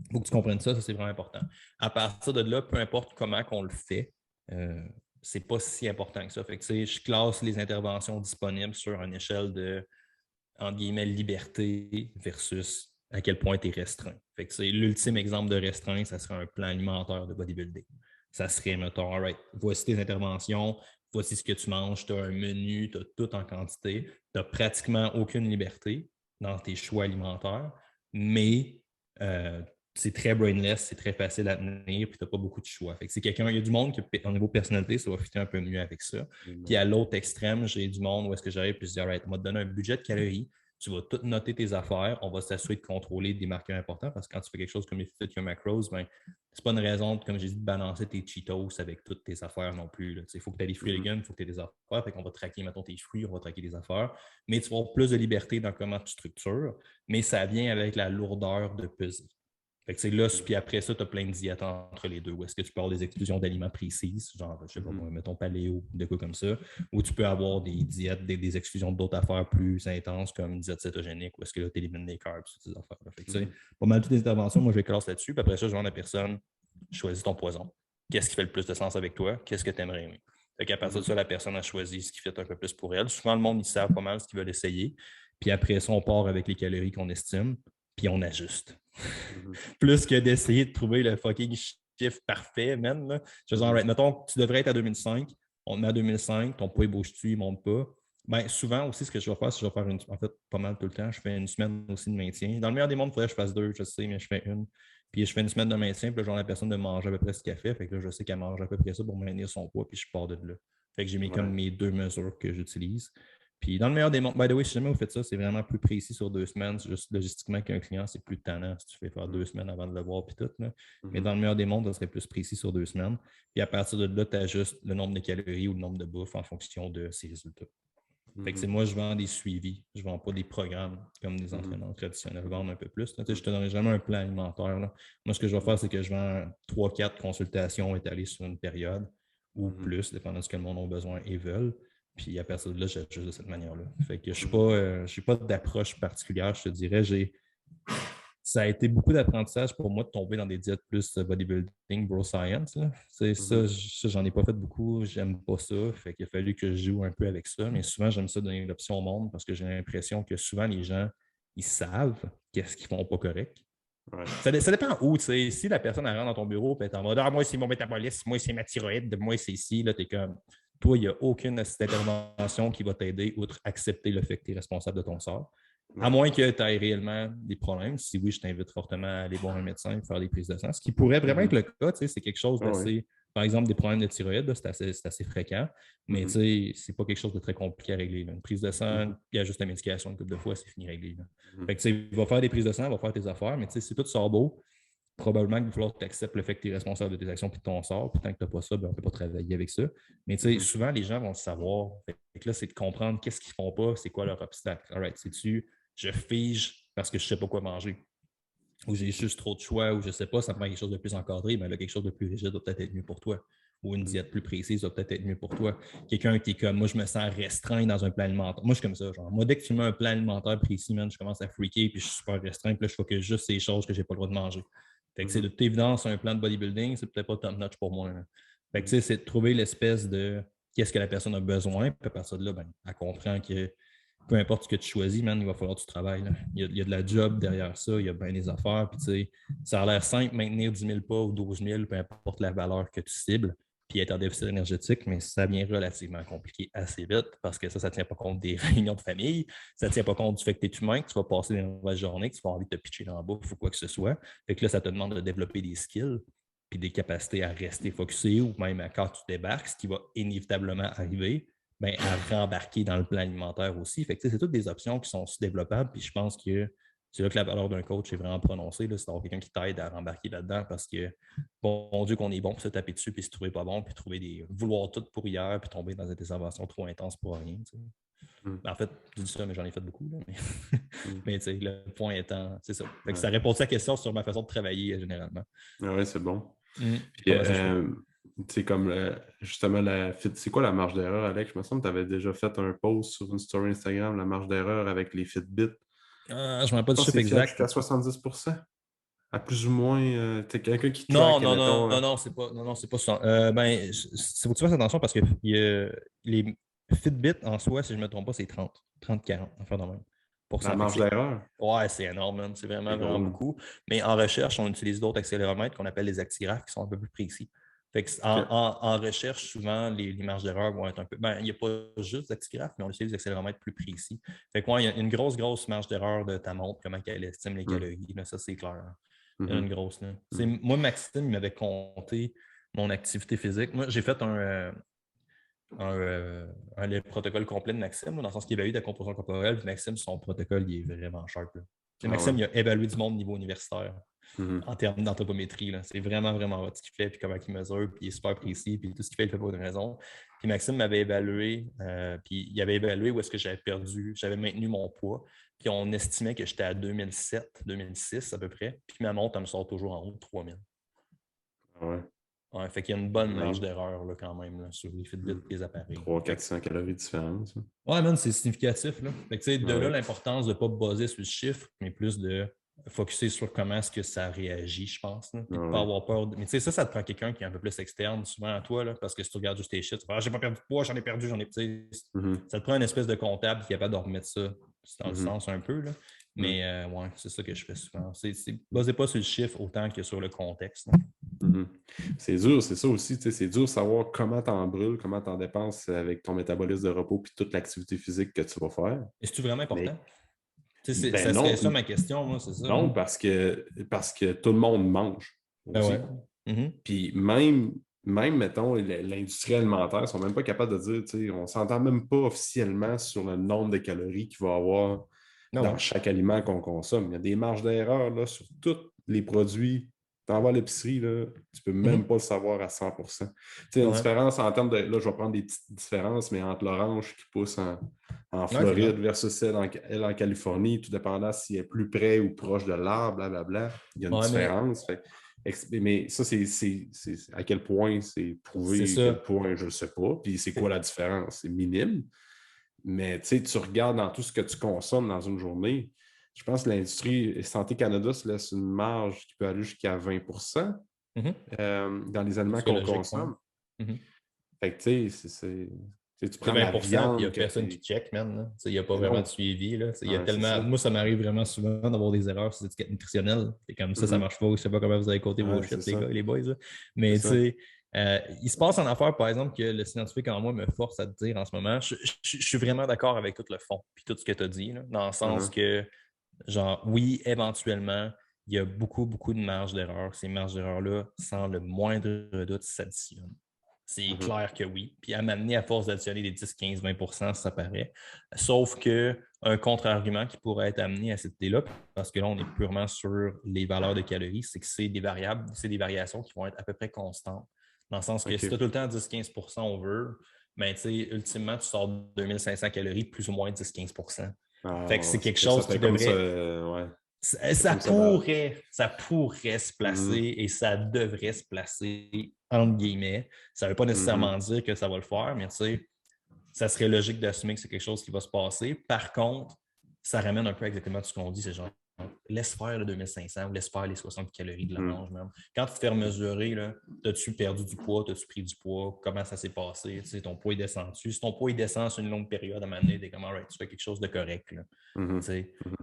Il faut que tu comprennes ça c'est vraiment important. À partir de là, peu importe comment on le fait, c'est pas si important que ça. Fait que, je classe les interventions disponibles sur une échelle de entre guillemets, liberté versus à quel point tu es restreint. Fait que c'est l'ultime exemple de restreint, ça serait un plan alimentaire de bodybuilding. Ça serait, mettons, all right, voici tes interventions, voici ce que tu manges, tu as un menu, tu as tout en quantité, tu n'as pratiquement aucune liberté dans tes choix alimentaires, mais c'est très brainless, c'est très facile à tenir, puis tu n'as pas beaucoup de choix. Fait que c'est quelqu'un, il y a du monde qui, au niveau personnalité, ça va fitter un peu mieux avec ça. Puis à l'autre extrême, j'ai du monde où est-ce que j'arrive puis je dis, all right, on va te donner un budget de calories, tu vas tout noter tes affaires, on va s'assurer de contrôler des marqueurs importants parce que quand tu fais quelque chose comme les Fit Your Macros, ben, c'est pas une raison, comme j'ai dit, de balancer tes Cheetos avec toutes tes affaires non plus. Il faut que tu aies des fruits et légumes, il faut que tu aies des affaires. Fait qu'on va traquer, mettons, tes fruits, on va traquer des affaires. Mais tu vas avoir plus de liberté dans comment tu structures, mais ça vient avec la lourdeur de peser. Fait que c'est là, puis après ça, tu as plein de diètes entre les deux. Où est-ce que tu peux avoir des exclusions d'aliments précises, genre, je sais pas, mettons paléo, de quoi comme ça, ou tu peux avoir des diètes, des exclusions d'autres affaires plus intenses, comme une diète cétogénique, où est-ce que là, tu élimines les carbs, ces affaires. Fait que, pas mal toutes les interventions, moi, je vais classe là-dessus, puis après ça, je vais à la personne, choisis ton poison. Qu'est-ce qui fait le plus de sens avec toi? Qu'est-ce que tu aimerais aimer? Fait qu'à partir de ça, la personne a choisi ce qui fait un peu plus pour elle. Souvent, le monde, ils savent pas mal ce qu'ils veulent essayer. Puis après ça, on part avec les calories qu'on estime, puis on ajuste. Plus que d'essayer de trouver le fucking chiffre parfait, même. Là. Je veux dire, right, mettons, tu devrais être à 2005, on te met à 2005, ton poids bouge-tu, il ne monte pas. Ben, souvent aussi, ce que je vais faire, c'est que je vais faire en fait, pas mal tout le temps, je fais une semaine aussi de maintien. Dans le meilleur des mondes, il faudrait que je fasse 2, je sais, mais je fais une. Puis je fais une semaine de maintien, puis là, genre la personne de manger à peu près ce qu'elle fait. Fait que là, je sais qu'elle mange à peu près ça pour maintenir son poids, puis je pars de là. Fait que j'ai mis comme mes 2 mesures que j'utilise. Puis dans le meilleur des mondes, by the way, si jamais vous faites ça, c'est vraiment plus précis sur 2 semaines. Juste logistiquement qu'un client, c'est plus tannant si tu fais faire 2 semaines avant de le voir puis tout. Là. Mais dans le meilleur des mondes, ça serait plus précis sur 2 semaines. Puis à partir de là, tu ajustes le nombre de calories ou le nombre de bouffe en fonction de ces résultats. Fait que moi, je vends des suivis. Je ne vends pas des programmes comme des entraîneurs traditionnels vendent un peu plus. Je ne te donnerai jamais un plan alimentaire. Là. Moi, ce que je vais faire, c'est que je vends 3-4 consultations étalées sur une période ou plus, dépendant de ce que le monde a besoin et veulent. Puis à partir de là, j'ajuste de cette manière-là. Fait que je n'ai pas d'approche particulière, je te dirais. Ça a été beaucoup d'apprentissage pour moi de tomber dans des diètes plus bodybuilding, bro science. Ça, j'en ai pas fait beaucoup. J'aime pas ça. Fait qu'il a fallu que je joue un peu avec ça. Mais souvent, j'aime ça donner l'option au monde parce que j'ai l'impression que souvent, les gens, ils savent qu'est-ce qu'ils font pas correct. Ouais. Ça dépend où, tu sais. Si la personne elle rentre dans ton bureau et elle est en mode moi, c'est mon métabolisme, moi, c'est ma thyroïde, moi, c'est ici, là, t'es comme. Toi, il n'y a aucune intervention qui va t'aider outre accepter le fait que tu es responsable de ton sort. À moins que tu aies réellement des problèmes. Si oui, je t'invite fortement à aller voir un médecin et faire des prises de sang. Ce qui pourrait vraiment être le cas, tu sais, c'est quelque chose d'assez. Par exemple, des problèmes de thyroïde, c'est assez fréquent, mais tu sais, c'est pas quelque chose de très compliqué à régler. Là. Une prise de sang, il y a juste la médication une couple de fois, c'est fini réglé. Fait que, il va faire des prises de sang, il va faire tes affaires, mais si tout sort beau, probablement qu'il va falloir que tu acceptes le fait que tu es responsable de tes actions et de ton sort. Puis tant que tu n'as pas ça, ben, on ne peut pas travailler avec ça. Mais souvent, les gens vont le savoir. Fait que là, c'est de comprendre qu'est-ce qu'ils ne font pas, c'est quoi leur obstacle. All right, sais-tu, je fige parce que je ne sais pas quoi manger. Ou j'ai juste trop de choix, ou je ne sais pas, ça me prend quelque chose de plus encadré, mais là, quelque chose de plus rigide va peut-être être mieux pour toi. Ou une diète plus précise va peut-être être mieux pour toi. Quelqu'un qui est comme, moi, je me sens restreint dans un plan alimentaire. Moi, je suis comme ça. Genre, moi, dès que tu mets un plan alimentaire précis, man, je commence à freaker, puis je suis super restreint, puis là, je focus juste ces choses que je n'ai pas le droit de manger. Fait que c'est de toute évidence, un plan de bodybuilding, c'est peut-être pas top-notch pour moi. Là. Fait que c'est de trouver l'espèce de qu'est-ce que la personne a besoin, puis à partir de là, ben, elle comprend que peu importe ce que tu choisis, man, il va falloir que tu travailles. Là. Il y a de la job derrière ça, il y a bien des affaires. Puis, ça a l'air simple, maintenir 10 000 pas ou 12 000, peu importe la valeur que tu cibles, puis être en déficit énergétique, mais ça devient relativement compliqué assez vite parce que ça ne tient pas compte des réunions de famille, ça ne tient pas compte du fait que tu es humain, que tu vas passer des nouvelles journées, que tu vas avoir envie de te pitcher dans la bouffe ou quoi que ce soit. Fait que là, ça te demande de développer des skills puis des capacités à rester focusé ou même à quand tu débarques, ce qui va inévitablement arriver, ben, à rembarquer dans le plan alimentaire aussi. Fait que c'est toutes des options qui sont développables. Puis je pense que c'est là que la valeur d'un coach est vraiment prononcée. C'est d'avoir quelqu'un qui t'aide à rembarquer là-dedans parce que, bon Dieu, qu'on est bon pour se taper dessus puis se trouver pas bon, puis trouver vouloir tout pour hier, puis tomber dans des interventions trop intenses pour rien. En fait, je dis ça, mais j'en ai fait beaucoup. Là, mais le point étant, c'est ça. Fait que ça répond à ta question sur ma façon de travailler généralement. Oui, c'est bon. Puis, c'est comme justement c'est quoi la marge d'erreur, Alex? Je me semble que tu avais déjà fait un post sur une story Instagram, la marge d'erreur avec les Fitbit. Je ne me rappelle pas du chiffre exact. C'est à 70%? À plus ou moins, tu quelqu'un qui traque, non, c'est pas ça. Ben, faut que tu fasses attention parce que les Fitbit en soi, si je ne me trompe pas, c'est 30-40, enfin dans même. La marge d'erreur? Ouais, c'est énorme, c'est vraiment beaucoup. Mais en recherche, on utilise d'autres accéléromètres qu'on appelle les actigraphes qui sont un peu plus précis. Fait que en recherche, souvent, les marges d'erreur vont être un peu. Ben, il n'y a pas juste d'actigraphes, mais on utilise des accéléromètres plus précis. Fait que, il y a une grosse marge d'erreur de ta montre, comment elle estime les calories. Là, ça, c'est clair. Il y a une grosse. Là. Moi, Maxime, il m'avait compté mon activité physique. Moi, j'ai fait un protocole complet de Maxime, dans le sens qu'il évalue la composition corporelle. Puis Maxime, son protocole, il est vraiment sharp. Maxime, il a évalué du monde au niveau universitaire en termes d'anthropométrie. C'est vraiment ce qu'il fait, puis comment il mesure, puis il est super précis, puis tout ce qu'il fait, il fait pour une raison. Puis Maxime m'avait évalué, puis il avait évalué où est-ce que j'avais maintenu mon poids. Puis on estimait que j'étais à 2007, 2006 à peu près. Puis ma montre, elle me sort toujours en haut de 3000. Ouais. Ouais, fait qu'il y a une bonne marge d'erreur là, quand même là, sur les Fitbit et les appareils. 300-400 calories de différence. Ouais, man, c'est significatif. Là. Fait que, là, l'importance de ne pas baser sur le chiffre, mais plus de focusser sur comment est-ce que ça réagit, je pense. Là. Puis de ne pas avoir peur. Mais tu sais, ça te prend quelqu'un qui est un peu plus externe souvent à toi, là, parce que si tu regardes juste tes chiffres, tu vas j'ai pas perdu de poids, j'en ai perdu. Ça te prend une espèce de comptable qui est capable de remettre ça dans le sens un peu. Là. Mais ouais, c'est ça que je fais souvent. Basez pas sur le chiffre autant que sur le contexte. C'est dur, c'est ça aussi. C'est dur de savoir comment tu en brûles, comment tu en dépenses avec ton métabolisme de repos puis toute l'activité physique que tu vas faire. Est-ce vraiment important? Ça non, serait ça ma question, moi, c'est ça? Non, parce que tout le monde mange. Aussi. Puis même même, mettons, l'industrie alimentaire ne sont même pas capables de dire, tu sais, on ne s'entend même pas officiellement sur le nombre de calories qu'il va y avoir Non, dans ouais. chaque aliment qu'on consomme. Il y a des marges d'erreur là, sur tous les produits. Tu en vas à l'épicerie, là, tu ne peux même Mhm. pas le savoir à 100%. Tu sais, une Ouais. différence en termes de. Là, je vais prendre des petites différences, mais entre l'orange qui pousse en Ouais, c'est Floride clair. versus elle en Californie, tout dépendant si elle est plus près ou proche de l'arbre, blablabla, il y a une Ouais, mais différence. Mais ça, c'est à quel point c'est c'est prouvé, à quel ça. point je ne sais pas. Puis c'est quoi C'est- la différence? C'est minime. Mais tu sais, tu regardes dans tout ce que tu consommes dans une journée. Je pense que l'industrie Santé Canada se laisse une marge qui peut aller jusqu'à 20% Mhm. dans les aliments Ce qui est qu'on logique, ouais. consomme. Mhm. Fait que tu sais, tu C'est prends de la 20%, puis il n'y a viande que personne qui tu. check, man. Là. Il n'y a pas Mais vraiment non, de suivi. Là. Il y a ouais, c'est tellement... ça. Moi, ça m'arrive vraiment souvent d'avoir des erreurs sur les étiquettes nutritionnelles. Et comme ça ne Mhm. marche pas. Je ne sais pas comment vous avez coté vos Ouais, c'est shit, les ça. gars et les boys. Là. C'est Mais tu ça. sais, il se passe en affaire, par exemple, que le scientifique en moi me force à te dire en ce moment. Je suis vraiment d'accord avec tout le fond, puis tout ce que tu as dit, là, dans le sens Mhm. que, genre, oui, éventuellement, il y a beaucoup, beaucoup de marge d'erreur. Ces marges d'erreur-là, sans le moindre doute, s'additionnent. C'est Mhm. clair que oui. Puis à m'amener à force d'additionner des 10, 15, 20 ça paraît. Sauf qu'un contre-argument qui pourrait être amené à cette idée-là, parce que là, on est purement sur les valeurs de calories, c'est que c'est des variables, c'est des variations qui vont être à peu près constantes. Dans le sens que si tu as OK. tout le temps 10-15 over, ben, tu sais, ultimement, tu sors 2500 calories, plus ou moins 10-15. Ah, Fait que c'est ouais, quelque ça chose qui fait comme ça. devrait Ouais. ça, C'est comme ça. Ben, ça pourrait se mhm. placer et ça devrait se placer entre guillemets. Ça ne veut pas Mhm. nécessairement dire que ça va le faire, mais tu sais, ça serait logique d'assumer que c'est quelque chose qui va se passer. Par contre, ça ramène un peu exactement tout ce qu'on dit, c'est genre laisse faire le 2500 ou laisse faire les 60 calories de Mhm. l'orange même. Quand tu te fais mesurer, as-tu perdu du poids, as-tu pris du poids, comment ça s'est passé, tu sais, ton poids est descendu. Si ton poids est descend sur une longue période à un moment donné, t'es comme, right, tu fais quelque chose de correct. Là, Mhm. tu sais. Mhm.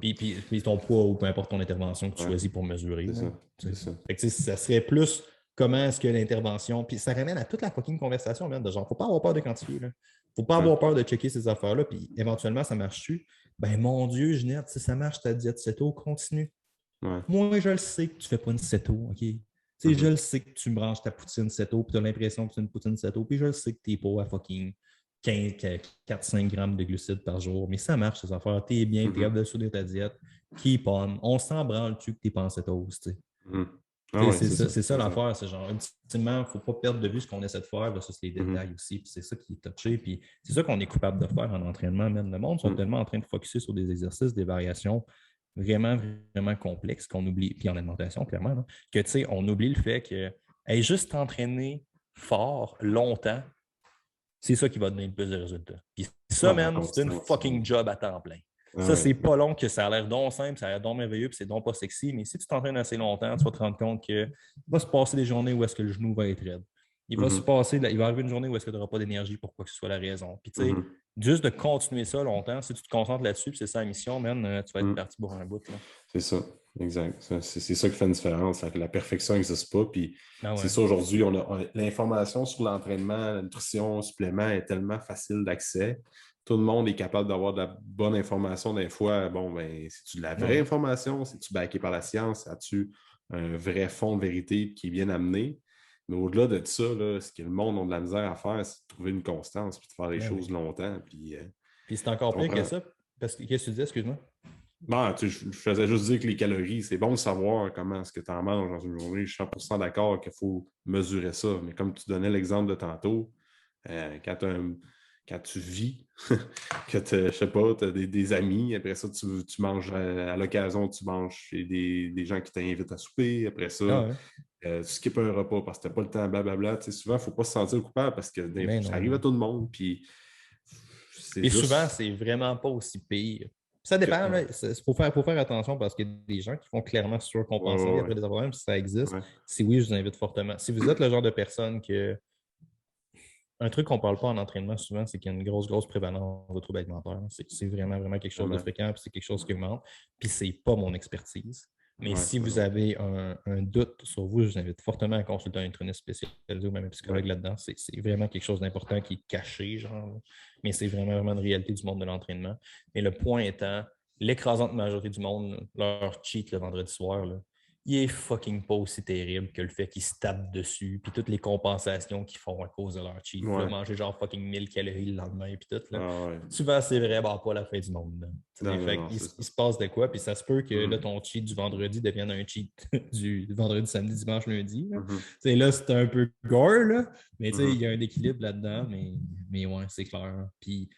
Puis ton poids ou peu importe ton intervention que tu Ouais, choisis pour mesurer. c'est Là, ça. tu C'est sais. ça. Fait que, tu sais, ça serait plus comment est-ce que l'intervention. Puis ça ramène à toute la fucking conversation, même, de genre, faut pas avoir peur de quantifier. Là. Faut pas Ouais. avoir peur de checker ces affaires-là, puis éventuellement, ça marche-tu? Ben, mon Dieu, Ginette, si ça marche ta diète ceto, continue. Ouais. Moi, je le sais que tu fais pas une ceto, OK? Tu sais, je Mhm. le sais que tu me branches ta poutine ceto, puis tu as l'impression que c'est une poutine ceto, puis je le sais que tu es pas à fucking 4-5 grammes de glucides par jour, mais ça marche, ces affaires. Tu es bien, tu es Mhm. capable de souder ta diète. Keep on. On s'en branle-tu que tu es pas en cétose, tu sais. Mhm. Ah ouais, c'est ça. C'est ça Exact. l'affaire, c'est genre, ultimement, il ne faut pas perdre de vue ce qu'on essaie de faire versus les Mhm. détails aussi. Puis c'est ça qui est touché. Puis c'est ça qu'on est capable de faire en entraînement. Même le monde sont Mhm. tellement en train de focuser sur des exercices, des variations vraiment, vraiment complexes qu'on oublie, puis en alimentation, clairement, là, que tu sais, on oublie le fait que hey, juste t'entraîner fort, longtemps, c'est ça qui va donner le plus de résultats. Puis ça, Ah, man, non, c'est une c'est- fucking job à temps plein. ah Ça, ouais. c'est pas long que ça a l'air donc simple, ça a l'air donc merveilleux, puis c'est donc pas sexy, mais si tu t'entraînes assez longtemps, tu vas te rendre compte qu'il va se passer des journées où est-ce que le genou va être raide. Il va se Mhm. passer, il va arriver une journée où est-ce que tu n'auras pas d'énergie pour quoi que ce soit la raison. Puis tu sais, Mhm. juste de continuer ça longtemps, si tu te concentres là-dessus, puis c'est ça la mission, man, tu vas être Mhm. parti pour un bout. Là. C'est ça, exact. C'est ça qui fait une différence. Fait que la perfection n'existe pas. Puis Ah c'est ouais. ça, aujourd'hui, l'information sur l'entraînement, la nutrition, le supplément est tellement facile d'accès. Tout le monde est capable d'avoir de la bonne information. Des fois, bon, ben, c'est-tu de la Ah vraie ouais. information? C'est-tu backé par la science? As-tu un vrai fond de vérité qui est bien amené? Mais au-delà de ça, là, ce que le monde a de la misère à faire, c'est de trouver une constance puis de faire les Ah choses oui. longtemps. Puis, Puis c'est tu encore pire que comprends? ça, parce que, qu'est-ce que tu disais, excuse-moi? Non, tu sais, je faisais juste dire que les calories, c'est bon de savoir comment est-ce que tu en manges dans une journée. Je suis 100% d'accord qu'il faut mesurer ça. Mais comme tu donnais l'exemple de tantôt, quand tu vis, que je sais pas, tu as des amis, après ça, tu manges à l'occasion, tu manges chez des gens qui t'invitent à souper. Après ça, Ah ouais. tu skippes un repas parce que tu n'as pas le temps, blablabla. Tu sais, souvent, il ne faut pas se sentir coupable parce que Mais ça arrive à non. tout le monde. Puis c'est Puis souvent, juste c'est vraiment pas aussi pire. Ça que. dépend, là. Ouais, Il faut faire attention parce qu'il y a des gens qui font clairement ouais, surcompenser ouais. après des problèmes, si ça existe. Ouais. Si oui, je vous invite fortement. Si vous êtes le genre de personne que. Un truc qu'on ne parle pas en entraînement souvent, c'est qu'il y a une grosse, grosse prévalence de troubles alimentaires. C'est vraiment, vraiment quelque chose de Vraiment. fréquent, puis c'est quelque chose qui augmente. Puis c'est pas mon expertise. Mais Ouais, si non, vous non. avez un doute sur vous, je vous invite fortement à consulter un nutritionniste spécialisé ou même un Ouais. psychologue là-dedans. C'est vraiment quelque chose d'important qui est caché, genre. Là. Mais c'est vraiment, vraiment une réalité du monde de l'entraînement. Mais le point étant, l'écrasante majorité du monde, leur cheat le vendredi soir, là, il est fucking pas aussi terrible que le fait qu'ils se tapent dessus, puis toutes les compensations qu'ils font à cause de leur cheat. Ouais. Manger genre fucking 1000 calories le lendemain, puis tout. Là. Ah ouais. Souvent, c'est vraiment pas la fin du monde. Là. Il se passe de quoi, puis ça se peut que là, ton cheat du vendredi devienne un cheat du vendredi, samedi, dimanche, lundi. Là, là c'est un peu gore, là, mais il y a un équilibre là-dedans, mais ouais, c'est clair. Puis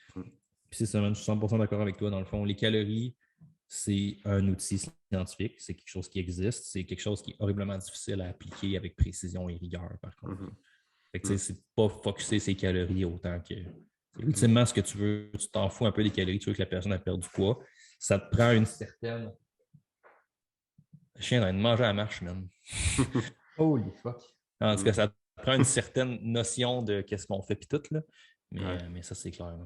c'est ça, je suis 100% d'accord avec toi. Dans le fond, les calories, c'est un outil scientifique, c'est quelque chose qui existe, c'est quelque chose qui est horriblement difficile à appliquer avec précision et rigueur, par contre. Fait que, c'est pas focusser ses calories autant que... Ultimement, ce que tu veux, tu t'en fous un peu des calories, tu veux que la personne ait perdu du poids. Ça te prend une certaine... Le chien a manger à la marche, même. Holy fuck! En tout cas, ça te prend une certaine notion de qu'est-ce qu'on fait puis tout, là. Mais ça, c'est clair.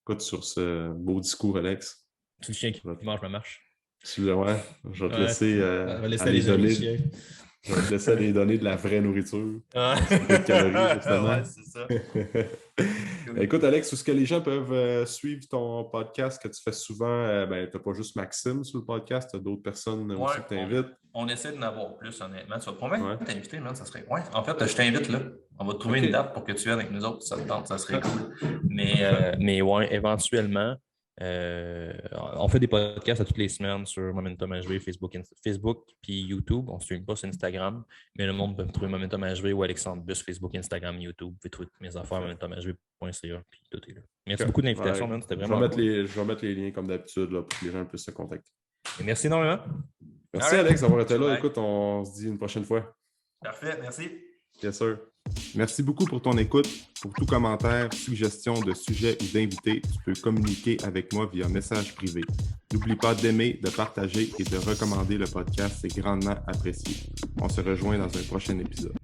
Écoute, sur ce beau discours, Alex. C'est le chien qui mange ma marche. Ouais, je vais te laisser aller donner. Je vais te laisser aller donner de la vraie nourriture. De calories, justement. Ouais, c'est ça. Écoute, Alex, où est-ce que les gens peuvent suivre ton podcast que tu fais souvent? Tu n'as pas juste Maxime sur le podcast, tu as d'autres personnes aussi que tu invites. On essaie d'en avoir plus, honnêtement. Tu vas probablement t'inviter, man, ça serait... Ouais, en fait, je t'invite là. On va te trouver une date pour que tu viennes avec nous autres, ça te tente, ça serait cool. Mais ouais, éventuellement, on fait des podcasts à toutes les semaines sur Momentum HV, Facebook puis YouTube. On ne stream pas sur Instagram, mais le monde peut me trouver Momentum HV ou Alexandre Bus, Facebook, Instagram, YouTube. Vous pouvez trouver toutes mes affaires, momentumhv.ca, puis tout est là. Merci beaucoup de l'invitation, man. C'était vraiment je vais mettre les liens comme d'habitude là, pour que les gens puissent se contacter. Et merci énormément. Merci Alex d'avoir été là. Écoute, on se dit une prochaine fois. Parfait, merci. Bien sûr. Merci beaucoup pour ton écoute. Pour tout commentaire, suggestion de sujet ou d'invité, tu peux communiquer avec moi via message privé. N'oublie pas d'aimer, de partager et de recommander le podcast, c'est grandement apprécié. On se rejoint dans un prochain épisode.